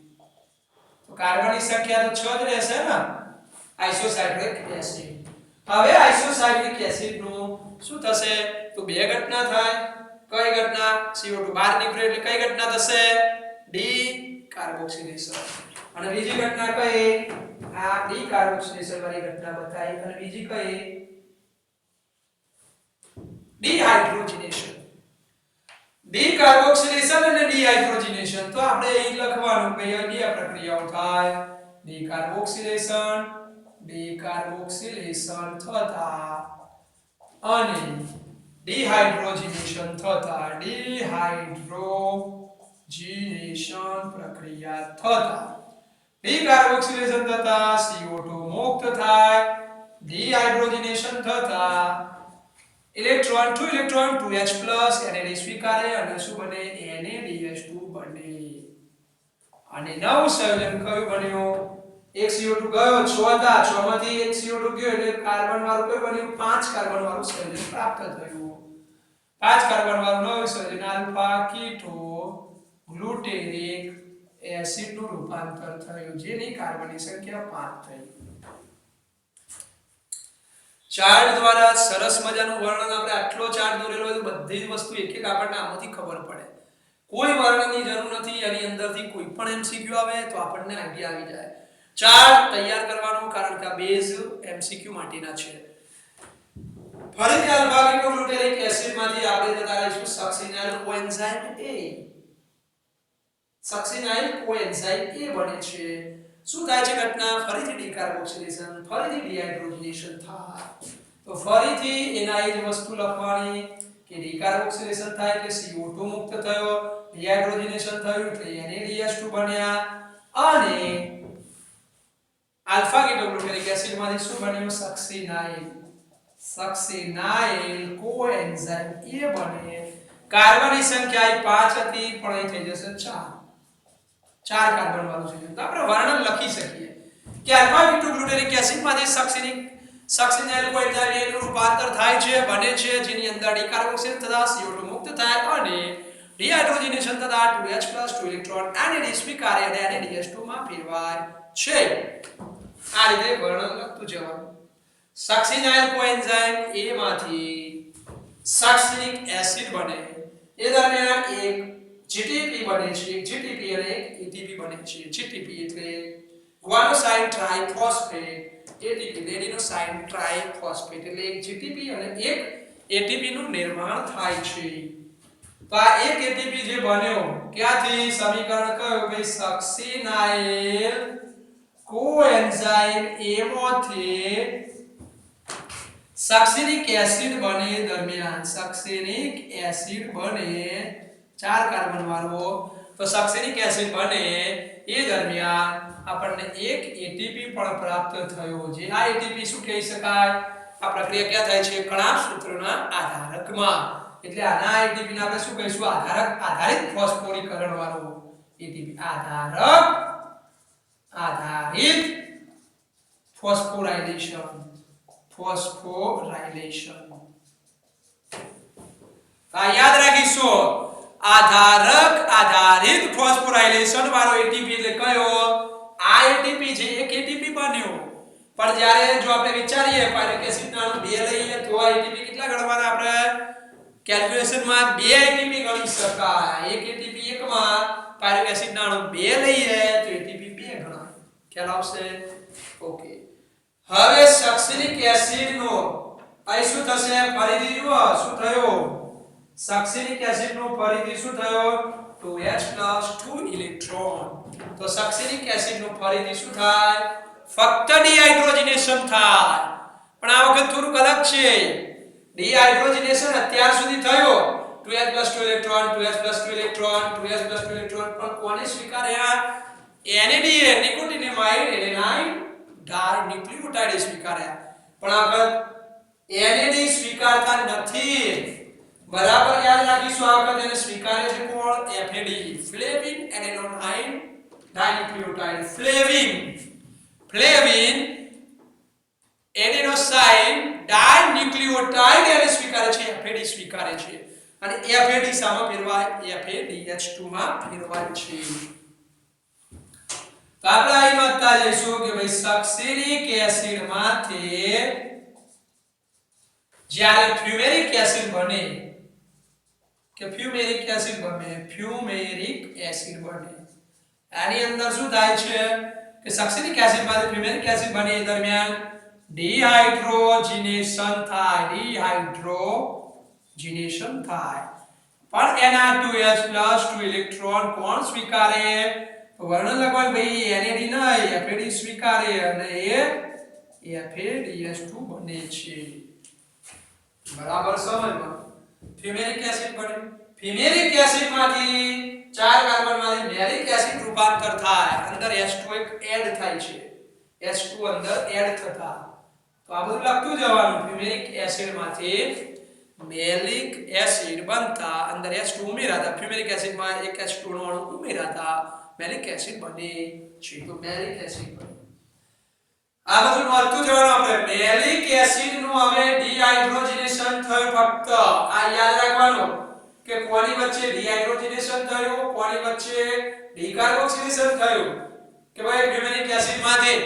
તો કાર્બનની સંખ્યા તો 6 જ રહેશે ને આઇસોસાઇટ્રિક એસિડ હવે આઇસોસાઇટ્રિક એસિડ નું શું થશે તો બે ઘટના થાય કઈ ઘટના CO2 બહાર નીકળે એટલે કઈ ઘટના થશે ડી કાર્બોક્સિલેશન અને બીજી ઘટના કઈ આ ડી કાર્બોક્સિલેશન વાળી ઘટના બતાવી અને બીજી કઈ ડીહાઇડ્રોજનેશન ડીકાર્બોક્સિલેશન અને ડીહાઇડ્રોજનેશન તો આપણે અહીં લખવાનું કે આ બે પ્રક્રિયાઓ થાય ડીકાર્બોક્સિલેશન થતા અને ડીહાઇડ્રોજનેશન થતા ડીહાઇડ્રોજનેશન પ્રક્રિયા થતા ડીકાર્બોક્સિલેશન થતા CO2 મુક્ત થાય ડીહાઇડ્રોજનેશન થતા ઇલેક્ટ્રોન 2 ઇલેક્ટ્રોન 2H+ NAD સ્વીકારે અને શું બને NADH2 બને અને નવું સંયોજન કયું બન્યું એક CO2 ગયો 6 હતા 6 માંથી એક CO2 ગયો એટલે કાર્બન વાળું કયું બન્યું 5 કાર્બન વાળું સંયોજન પ્રાપ્ત થયું 5 કાર્બન વાળું નવું સંયોજન આલ્ફા કીટો ગ્લુટેરિક એસિડ નું રૂપાંતર થયું જેની કાર્બનની સંખ્યા 5 થઈ ચાર્ટ દ્વારા સરસ મજાનું વર્ણન આપણે આટલો ચાર્ટ દોરેલો હોય તો બધી જ વસ્તુ એક એક આપણને આમાંથી ખબર પડે કોઈ વર્ણનની જરૂર નથી એની અંદરથી કોઈ પણ MCQ આવે તો આપણને આઈડિયા આવી જાય ચાર્ટ તૈયાર કરવાનો કારણ કે આ બેઝ MCQ માટેના છે ફરીથી આલ્ફા ગ્લુટેરિક એસિડ માંથી આપણે જતા રહીશું સક્સિનાઇલ કોએન્ઝાઇમ A સક્સિનાઇલ કોએન્ઝાઇમ A બને છે શું થાય છે ઘટના ફરીથી ડીકાર્બોક્સિલેશન ફરીથી ડીહાઇડ્રોજનેશન થાય તો ફરીથી એના એ જ વસ્તુ લખવાની કે ડીકાર્બોક્સિલેશન થાય એટલે CO2 મુક્ત થયો ડીહાઇડ્રોજનેશન થયું એટલે NADH2 બન્યા અને આલ્ફા કીટોગ્લુટેરિક એસિડ માંથી શું બન્યું સક્સિનાઇલ કોએન્ઝાઇમ A બને કાર્બનની સંખ્યા 5 હતી પણ અહીં થઈ જશે 4 કાર્બન વાળું છે તો આપણે વર્ણન લખી શકીએ કે આલ્ફા કીટોગ્લુટેરિક એસિડ માંથી સક્સિનાઇલ કોએન્ઝાઇમ A નું રૂપાંતર થાય છે બને છે જેની અંદર ડીકાર્બોક્સિલેશન થતા CO2 મુક્ત થાય અને ડીહાઇડ્રોજનેશન થતા 2H+ 2 ઇલેક્ટ્રોન NAD સ્વીકારે અને NADH2 માં ફેરવાય છે આ રીતે વર્ણન લખતું જવાનું સક્સિનાઇલ કોએન્ઝાઇમ A માંથી સક્સિનિક એસિડ બને એ દરમિયાન એક GTP બને છે એક GTP અને એક ATP બને છે GTP એટલે ગ્વાનોસાઇન ટ્રાઇફોસ્ફેટ ATP એડિનોસાઇન ટ્રાઇફોસ્ફેટ એટલે એક GTP અને એક ATP નું નિર્માણ થાય છે તો આ એક ATP જે બન્યો ક્યાંથી સમીકરણ કયું ભાઈ સક્સિનાઇલ કોએન્ઝાઇમ A માંથી સક્સેનિક એસિડ બને દરમિયાન સક્સેનિક એસિડ બને 4 કાર્બન વાળો તો સક્સેનિક એસિડ બને એ દરમિયાન આપણને એક એટીપી પણ પ્રાપ્ત થયો જે આ એટીપી શું કહી શકાય આ પ્રક્રિયા ક્યાં થાય છે કણાભ સૂત્રના આધારકમાં એટલે આના એટીપી ને આપણે શું કહીશું આધારિત ફોસ્ફોરીકરણ વાળો એટીપી આધારિત ફોસ્ફોરાયલેશન યાદ રાખીશું આધારિત ફોસ્ફોરાયલેશન વાળો એટીપી એટલે કયો આ એટીપી છે એક એટીપી બન્યો પણ જ્યારે જો આપણે વિચારીએ પાયરુવેટ એસિડ ના 2 લઈએ તો આ એટીપી કેટલા ગણવાના આપણે કેલ્ક્યુલેશન માં 2 એટીપી ગણી શકાય એક એટીપી એકમાં પાયરુવેટ એસિડ ના 2 લઈએ તો એટીપી 2 ગણાય ખ્યાલ આવશે ઓકે હવે સક્સેનિક એસિડ નો અહીં શું થશે ફરીથી જુઓ શું થયો સક્સેનિક એસિડ નો ફરીથી શું થયો 2H + 2 ઇલેક્ટ્રોન તો સક્સેનિક એસિડ નો ફરીથી શું થાય ફક્ત ડિહાઇડ્રોજનેશન થાય પણ આ વખત થોડું અલગ છે ડિહાઇડ્રોજનેશન અત્યાર સુધી થયો 2H + 2 electron 2H + 2 electron 2H + 2 electron પણ કોને સ્વીકાર્યા NADH નિકોટિનેમાઇડ એડેનાઇન ડાઇન્યુક્લિયોટાઇડ સ્વીકાર્યા પણ આ વખત NAD સ્વીકારતા નથી બરાબર યાદ રાખીશું આ વખત એને સ્વીકારે છે કોણ FAD ફ્લેવિન એડેનોસાઇન ડાઇન્યુક્લિયોટાઇડ ફ્લેવિન એડેનોસાઇન ડાઇન્યુક્લિયોટાઇડ એને સ્વીકારે છે FAD સ્વીકારે છે અને FAD સામા ફેરવાય FADH2 માં ફેરવાય છે તો આપણે અહીં નોંધતા જઈશું કે ભાઈ સક્સેનિક એસિડ માંથી જ્યારે ફ્યુમેરિક એસિડ બને ફ્યુમેરિક એસિડ બને આની અંદર શું થાય છે કે સક્સેનિક એસિડ માંથી ફ્યુમેરિક એસિડ બને એ દરમિયાન ડિહાઇડ્રોજનેશન થાય પણ એના 2H + 2 ઇલેક્ટ્રોન કોણ સ્વીકારે તો વર્ણન લખવાનું ભાઈ NAD નહીં FAD સ્વીકારે અને એ FADH2 બને છે બરાબર સમજમાં ફ્યુમેરિક એસિડ બને ફ્યુમેરિક એસિડ માંથી 4 કાર્બન માંથી મેરિક એસિડ રૂપાંતર થાય અંદર H2 એક એડ થાય છે H2 અંદર એડ થતા તો આ બધું લખતું જવાનું ફ્યુમેરિક એસિડ માંથી મેલિક એસિડ બનતા અંદર H2 ઉમેરાતા ફ્યુમેરિક એસિડ માં એક H2 નો અણુ ઉમેરાતા મેલિક એસિડ બને છે તો મેલિક એસિડ બને આ બધું નોંધતું જવાનું આપણે મેલિક એસિડ નું હવે ડિહાઇડ્રોજનેશન થયું ફક્ત આ યાદ રાખવાનું કે કોની વચ્ચે ડિહાઇડ્રોજનેશન થયું કોની વચ્ચે ડીકાર્બોક્સિલેશન થયું કે ભાઈ ફ્યુમેરિક એસિડ માંથી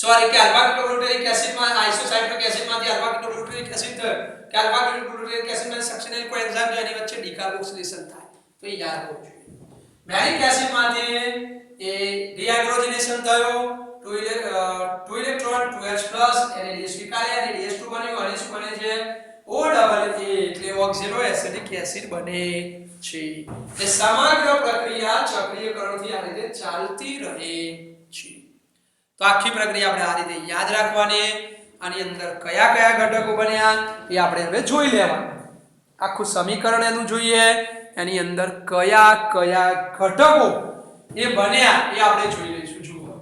સોરી કે આલ્ફા કિટોગ્લુટારિક એસિડ માં આઇસોસાયક્લિક એસિડ માંથી આલ્ફા કિટોગ્લુટારિક એસિડ થયું કે આલ્ફા કિટોગ્લુટારિક એસિડ માં સક્સેનલ કોઈ એન્ઝાઇમ છે એની વચ્ચે ડીકાર્બોક્સિલેશન થાય તો એ યાદ હોવું જોઈએ મેલિક એસિડ માંથી એ ડિહાઇડ્રોજનેશન થયો 2 ઇલેક્ટ્રોન 2H+ NAD સ્વીકારે NADH2 બન્યું અને શું બને છે OAA એટલે ઓક્ઝેલો એસિડિક એસિડ બને છે એ સમગ્ર પ્રક્રિયા ચક્રીયકરણથી આ રીતે ચાલતી રહે છે તો આખી પ્રક્રિયા આપણે આ રીતે યાદ રાખવાની આની અંદર કયા કયા ઘટકો બન્યા એ આપણે હવે જોઈ લેવાનું આખું સમીકરણ એનું જોઈએ એની અંદર કયા કયા ઘટકો એ બન્યા એ આપણે જોઈ લઈશું જુઓ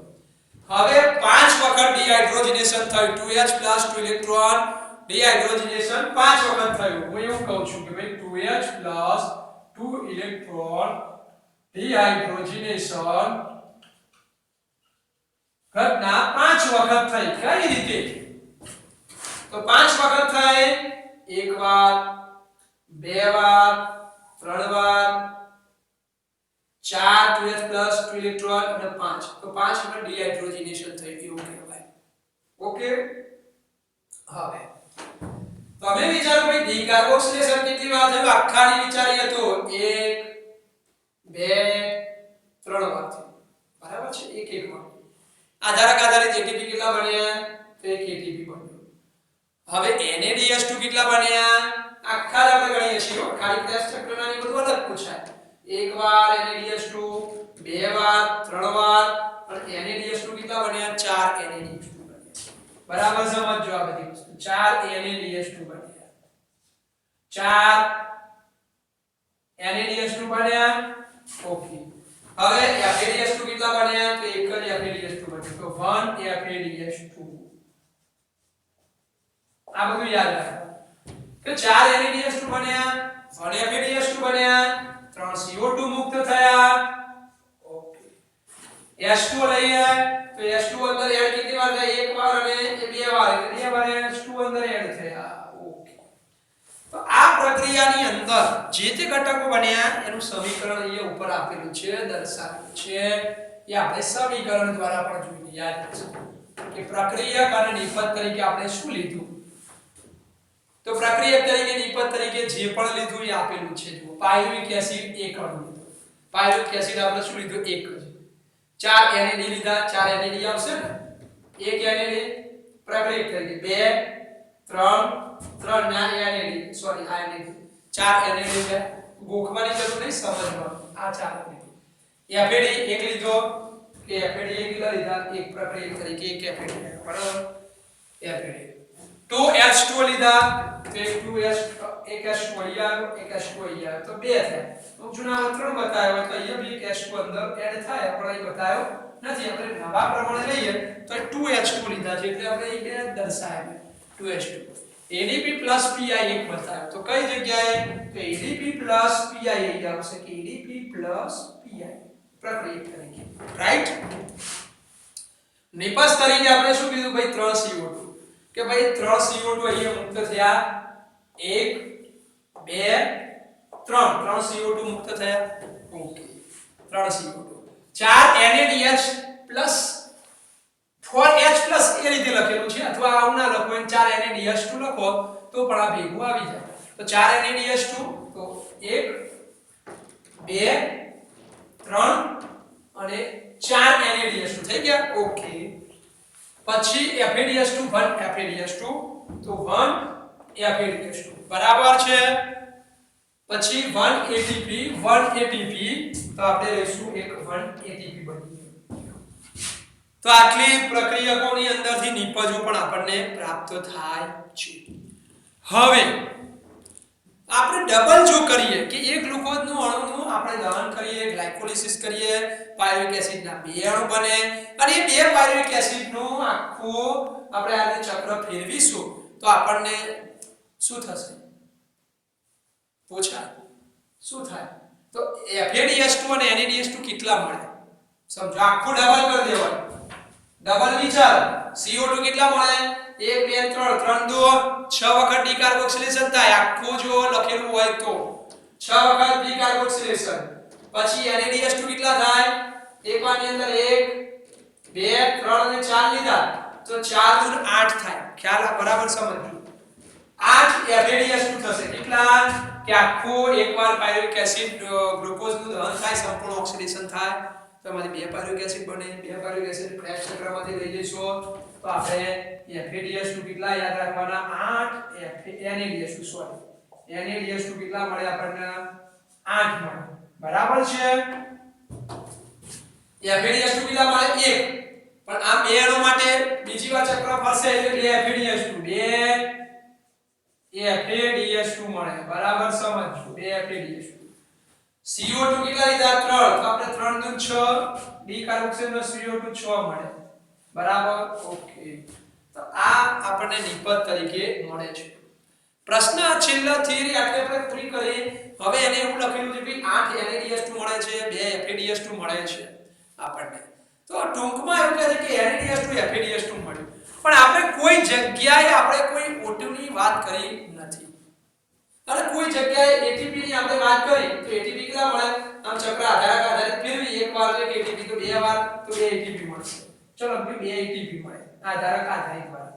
હવે 5 વખત ડિહાઇડ્રોજનેશન થયું 2H + 2 ઇલેક્ટ્રોન ડિહાઇડ્રોજનેશન 5 વખત થયું હું એવું કહું છું કે ભાઈ 2H + 2 ઇલેક્ટ્રોન ડિહાઇડ્રોજનેશન ઘટના 5 વખત થઈ કઈ રીતે તો 5 વખત થઈ એક વાર બે વાર ત્રણ વાર 4 2H + 2 ઇલેક્ટ્રોન અને 5 તો 5 વખત ડિહાઇડ્રોજનેશન થઈ એવું કહેવાય ઓકે હવે તમે વિચારો ભાઈ ડીકાર્બોક્સિલેશન કેટલી વાર થયું આખાની વિચારીએ તો 1 2 3 વાર થયું બરાબર છે એક એક વાર આધારક આધારિત એટીપી કેટલા બન્યા તો એક એટીપી બન્યો હવે NADH2 કેટલા બન્યા આખા આપણે ગણીએ છીએ ખાલી ટેસ્ટ ચક્રના ને બધું અલગ પૂછાય એક વાર NADH2 બે વાર ત્રણ વાર અને NADH2 કેટલા બન્યા 4 NADH2 બન્યા બરાબર સમજજો આ બધી વસ્તુ 4 NaDH2 બન્યા 4 NaDH2 બન્યા ઓકે હવે FADH2 કેટલા બન્યા તો એક જ FADH2 બન્યું તો 1 FADH2 આ બધું યાદ રાખો કે 4 NaDH2 બન્યા 1 FADH2 બન્યા 3 CO2 મુક્ત થયા ઓકે H2 લઈએ તો H2 અંદર એડ કેટલી વાર થાય એક વાર અને બે વાર એટલે બે વાર H2 અંદર એડ થયા ઓકે તો આ પ્રક્રિયાની અંદર જે તે ઘટકો બન્યા એનું સમીકરણ અહીંયા ઉપર આપેલું છે દર્શાવેલું છે એ આપણે સમીકરણ દ્વારા પણ જોઈને યાદ રાખીશું કે પ્રક્રિયક અને નિપજ તરીકે આપણે શું લીધું તો પ્રક્રિયક તરીકે નિપજ તરીકે જે પણ લીધું એ આપેલું છે જો પાયરુવિક એસિડ એક અણુ લીધો પાયરુવિક એસિડ આપણે શું લીધું એક જ 4 NAD લીધા 4 NAD આવશે ને એક NAD પ્રક્રિયક તરીકે 2 3 ના NAD સોરી આ NAD 4 NAD છે ગોખવાની જરૂર નહીં સમજવાનું આ 4 NAD FAD એક લીધો કે FAD એક લીધા એક પ્રક્રિયક તરીકે એક FAD બરાબર FAD 2H2 લીધા તો એક 2H એક H2 અહીંયા એક H2 અહીંયા તો બે થાય તો જૂના 3 બતાવ્યો તો અહીંયા બી એક H2 અંદર એડ થાય પણ અહીં બતાવ્યો નથી આપણે નવા પ્રમાણે લઈએ તો 2H2 લીધા છે એટલે આપણે એ દર્શાવ્યું 2H2 ADP + PI એક બતાવ્યો તો કઈ જગ્યાએ તો ADP + PI અહીંયા આવશે કે ADP + PI પ્રક્રિયક તરીકે રાઈટ નિપજ તરીકે આપણે શું કીધું ભાઈ 3 CO2 કે ભાઈ 3 CO2 અહીંયા મુક્ત થયા 1 2 3 CO2 મુક્ત થયા okay 3 CO2 4 NaDH plus 4H plus એ રીતે લખેલું છે અથવા આવું ના લખો અને 4 NaDH2 લખો તો પણ આ ભેગું આવી જાય તો 4 NaDH2 તો 1 2 3 અને 4 NaDH2 થઈ ગયા ઓકે પછી FADH2 1 FADH2 તો 1 FADH2 બરાબર છે પછી 1 ATP તો આપણે લઈશું એક 1 ATP બની તો આટલી પ્રક્રિયકોની અંદરથી નિપજો પણ આપણને પ્રાપ્ત થાય છે હવે આપણે ડબલ જો કરીએ કે એક ગ્લુકોઝનું અણુનું આપણે દહન કરીએ ગ્લાયકોલિસિસ કરીએ પાયરુવિક એસિડના બે અણુ બને અને એ બે પાયરુવિક એસિડનો આખો આપણે આ ચક્ર ફેરવીશું તો આપણને શું થશે પૂછાય શું થાય તો FADH2 અને NaDH2 કેટલા મળે સમજો આખું ડબલ કરી દેવાનું ડબલ વિચાર CO2 કેટલા મળે 1 2 3 3 2 6 વખત ડીકાર્બોક્સિલેશન થાય આખું જો લખેલું હોય તો 6 વખત ડીકાર્બોક્સિલેશન પછી NaDH2 કેટલા થાય એક વાની અંદર 1 2 3 અને 4 લીધા તો 4 દૂર 8 થાય ખ્યાલ બરાબર સમજજો 8 FADH2 થશે કેટલા કે આખું એકવાર પાયરુવિક એસિડ ગ્લુકોઝનું દહન થાય સંપૂર્ણ ઓક્સિડેશન થાય તો આમાંથી બે પાયરુવિક એસિડ બને બે પાયરુવિક એસિડ ક્રેશ ચક્રમાંથી લઈ જઈશું તો આપણે FADH2 કેટલા યાદ રાખવાના 8 NaDH2 સોરી NaDH2 કેટલા મળે આપણને 8 મળે બરાબર છે FADH2 કેટલા મળે 1 પણ આ બે અણુ માટે બીજી વાર ચક્ર ફરશે એટલે FADH2 મળે બરાબર સમજો 2 FADH2 CO2 કેટલા લીધા 3 તો આપણે 3 દૂર 6 ડીકાર્બોક્સિલનો CO2 6 મળે બરાબર ઓકે તો આ આપણને નિપજ તરીકે મળે છે પ્રશ્ન છેલ્લા થિયરી આપણે પૂરી કરી હવે એને એવું લખેલું છે કે 8 NaDH2 મળે છે 2 FADH2 મળે છે આપણને તો ટૂંકમાં એવું કહે છે કે NaDH2 FADH2 મળ્યું પણ આપણે કોઈ જગ્યાએ આપણે કોઈ O2 ની વાત કરી નથી અને કોઈ જગ્યાએ ATP ની આપણે વાત કરી તો ATP કેટલા મળે આમ ચક્ર આધારિત ફેરવી એક વાર એક ATP તો બે વાર તો 2 ATP મળશે ચલો 2 ATP મળે આધારિત વાર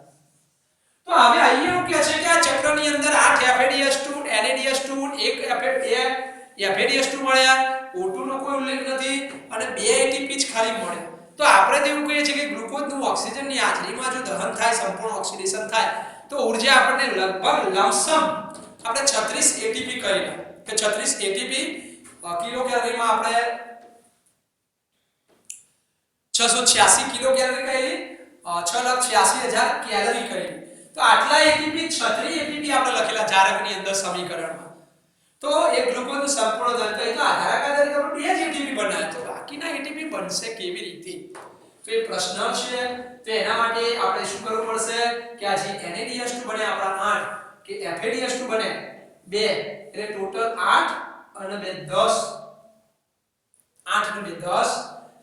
તો હવે અહીંયા એવું કહે છે કે આ ચક્રની અંદર 8 FADH2 NaDH2 એક FADH2 મળ્યા O2 નો કોઈ ઉલ્લેખ નથી અને 2 ATP જ ખાલી મળે તો આપણે તો એવું કહીએ છીએ કે ગ્લુકોઝનું ઓક્સિજનની હાજરીમાં જો દહન થાય સંપૂર્ણ ઓક્સિડેશન થાય તો ઊર્જા આપણને લગભગ લમસમ આપણે 36 ATP કહીએ કે 36 ATP કિલો કેલરીમાં આપણે 686 કિલો કેલરી કહીએ 6,86,000 કેલરી કરી. તો આટલા એટીપી 36 એટીપી આપણે લખેલા જારકની અંદર સમીકરણમાં. તો એક ગ્લુકોઝનું સંપૂર્ણ દળ તો એ તો આધાર તરીકે આપણે 2 જ એટીપી બનાવ્યો, તો બાકીના એટીપી બનશે કેવી રીતે? તો એ પ્રશ્ન છે. તો એના માટે આપણે શું કરવું પડશે કે આ જે NADH2 બને આપણા 8 કે FADH2 બને 2, એટલે ટોટલ 8 અને 2 10. 8 અને 2 10.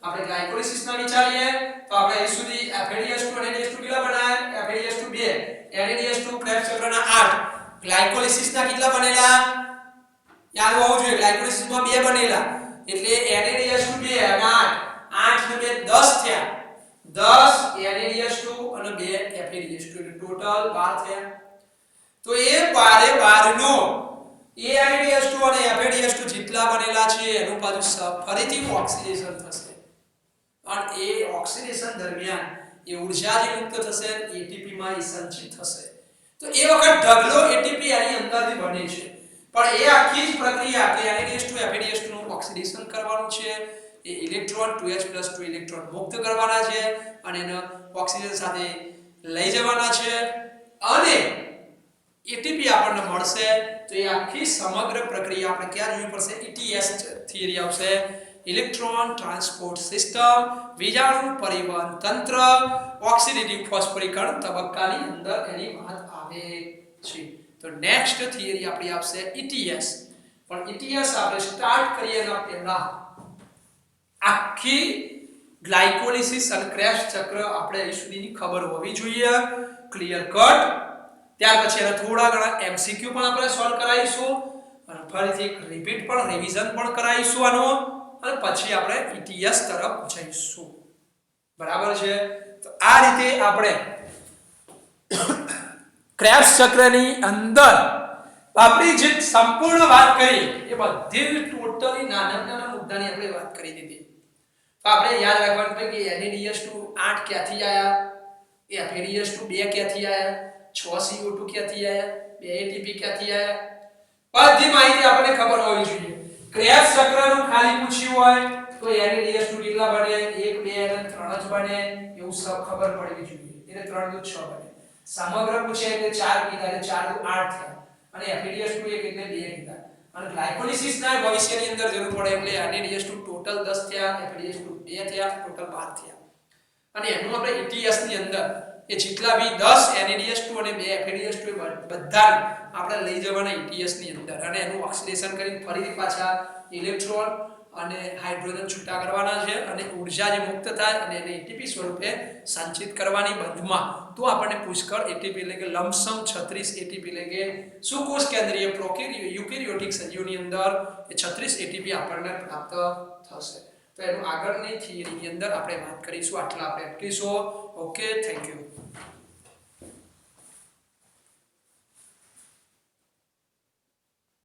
આપણે ગ્લાયકોલિસિસ ના વિચારીએ તો આપણે અહીં સુધી FADH2 અને NADH2 કેટલા બનાયા? FADH2 2, NADH2 ક્રેબ્સ ચક્રના 8. ગ્લાયકોલિસિસ ના કેટલા બનેલા? યાદ હોવું જોઈએ, ગ્લાયકોલિસિસ માં 2 બનેલા, એટલે NADH2 2 અને 8, 8 ને 2 10 થયા. 10 NADH2 અને 2 FADH2, એટલે ટોટલ 12 થયા. તો એ 12 નો એ NADH2 અને FADH2 જેટલા બનેલા છે એનું પાછું ફરીથી ઓક્સિડેશન થશે, અને એ ઓક્સિડેશન દરમિયાન એ ઊર્જા જે મુક્ત થશે એટીપી માં એ સંચિત થશે. તો એ વખત ઢગલો એટીપી આની અંદરથી બને છે, પણ એ આખી જ પ્રક્રિયા કે NADH2 FADH2 નું ઓક્સિડેશન કરવાનું છે, એ ઇલેક્ટ્રોન 2H+2 ઇલેક્ટ્રોન મુક્ત કરવાના છે અને એને ઓક્સિજન સાથે લઈ જવાના છે, અને એટીપી આપણને મળશે. તો એ આખી સમગ્ર પ્રક્રિયા આપણે ક્યાં જોવી પડશે? ETS થિયરી આવશે, ઇલેક્ટ્રોન ટ્રાન્સપોર્ટ સિસ્ટમ, વિજાણુ પરિવહન તંત્ર, ઓક્સિડેટિવ ફોસ્ફોરીકરણ તબક્કાની અંદર એની વાત આવે છે. તો નેક્સ્ટ થિયરી આપણી આવશે ETS. પણ ETS આપણે સ્ટાર્ટ કરીએ એના પહેલા આખી ગ્લાયકોલિસિસ અને ક્રેબ્સ ચક્ર આપણે અહીં સુધીની ખબર હોવી જોઈએ, ક્લિયર કટ. ત્યાર પછી એના થોડા ઘણા MCQ પણ આપણે સોલ્વ કરાવીશું, અને ફરીથી એક રિપીટ પણ રિવિઝન પણ કરાવીશું આનો, અને પછી આપણે ETS તરફ જઈશું. બરાબર છે? તો આ રીતે આપણે ક્રેબ્સ ચક્રની અંદર આપણી જે સંપૂર્ણ વાત કરી એ બધી ટોટલી નાના મુદ્દાની આપણે વાત કરી દીધી. તો આપણે યાદ રાખવાનું કે NADH2 8 ક્યાંથી આયા, FADH2 2 ક્યાંથી આયા, 6 CO2 ક્યાંથી આયા, 2 ATP ક્યાંથી આયા, બધી માહિતી આપણને ખબર હોવી જોઈએ. ક્રેબ્સ ચક્રનું ખાલી પૂછ્યું હોય તો NADH2 કેટલા બને? 1 2 અને 3 જ બને એવું સબ ખબર પડવી જોઈએ, એટલે 3 દુ 6 બને. સમગ્ર પૂછે એટલે 4 કીધા એટલે 4 દુ 8 થયા, અને FADH2 1 એટલે 2 કીધા, અને ગ્લાયકોલિસિસ ના ભવિષ્યની અંદર જરૂર પડે એટલે NADH2 ટોટલ 10 થયા, FADH2 2 થયા, ટોટલ 12 થયા. અને એનું આપણે ETS ની અંદર એ જેટલા બી 10 NADH2 અને 2 FADH2 બધા આપણે લઈ જવાના ETS ની અંદર, અને એનું ઓક્સિડેશન કરીને ફરીથી પાછા ઇલેક્ટ્રોન અને હાઇડ્રોજન છૂટા કરવાના છે, અને ઊર્જા જે મુક્ત થાય અને એને ATP સ્વરૂપે સંચિત કરવાની બંધમાં. તો આપણને પુષ્કળ ATP એટલે કે લંબસમ 36 ATP એટલે કે સુકોષ કેન્દ્રીય યુકેરિયોટિક સજીવની અંદર એ 36 ATP આપણને પ્રાપ્ત થશે. તો એનું આગળની થિયરીની અંદર આપણે વાત કરીશું. આટલા આપણે અટકીશું. Okay, thank you.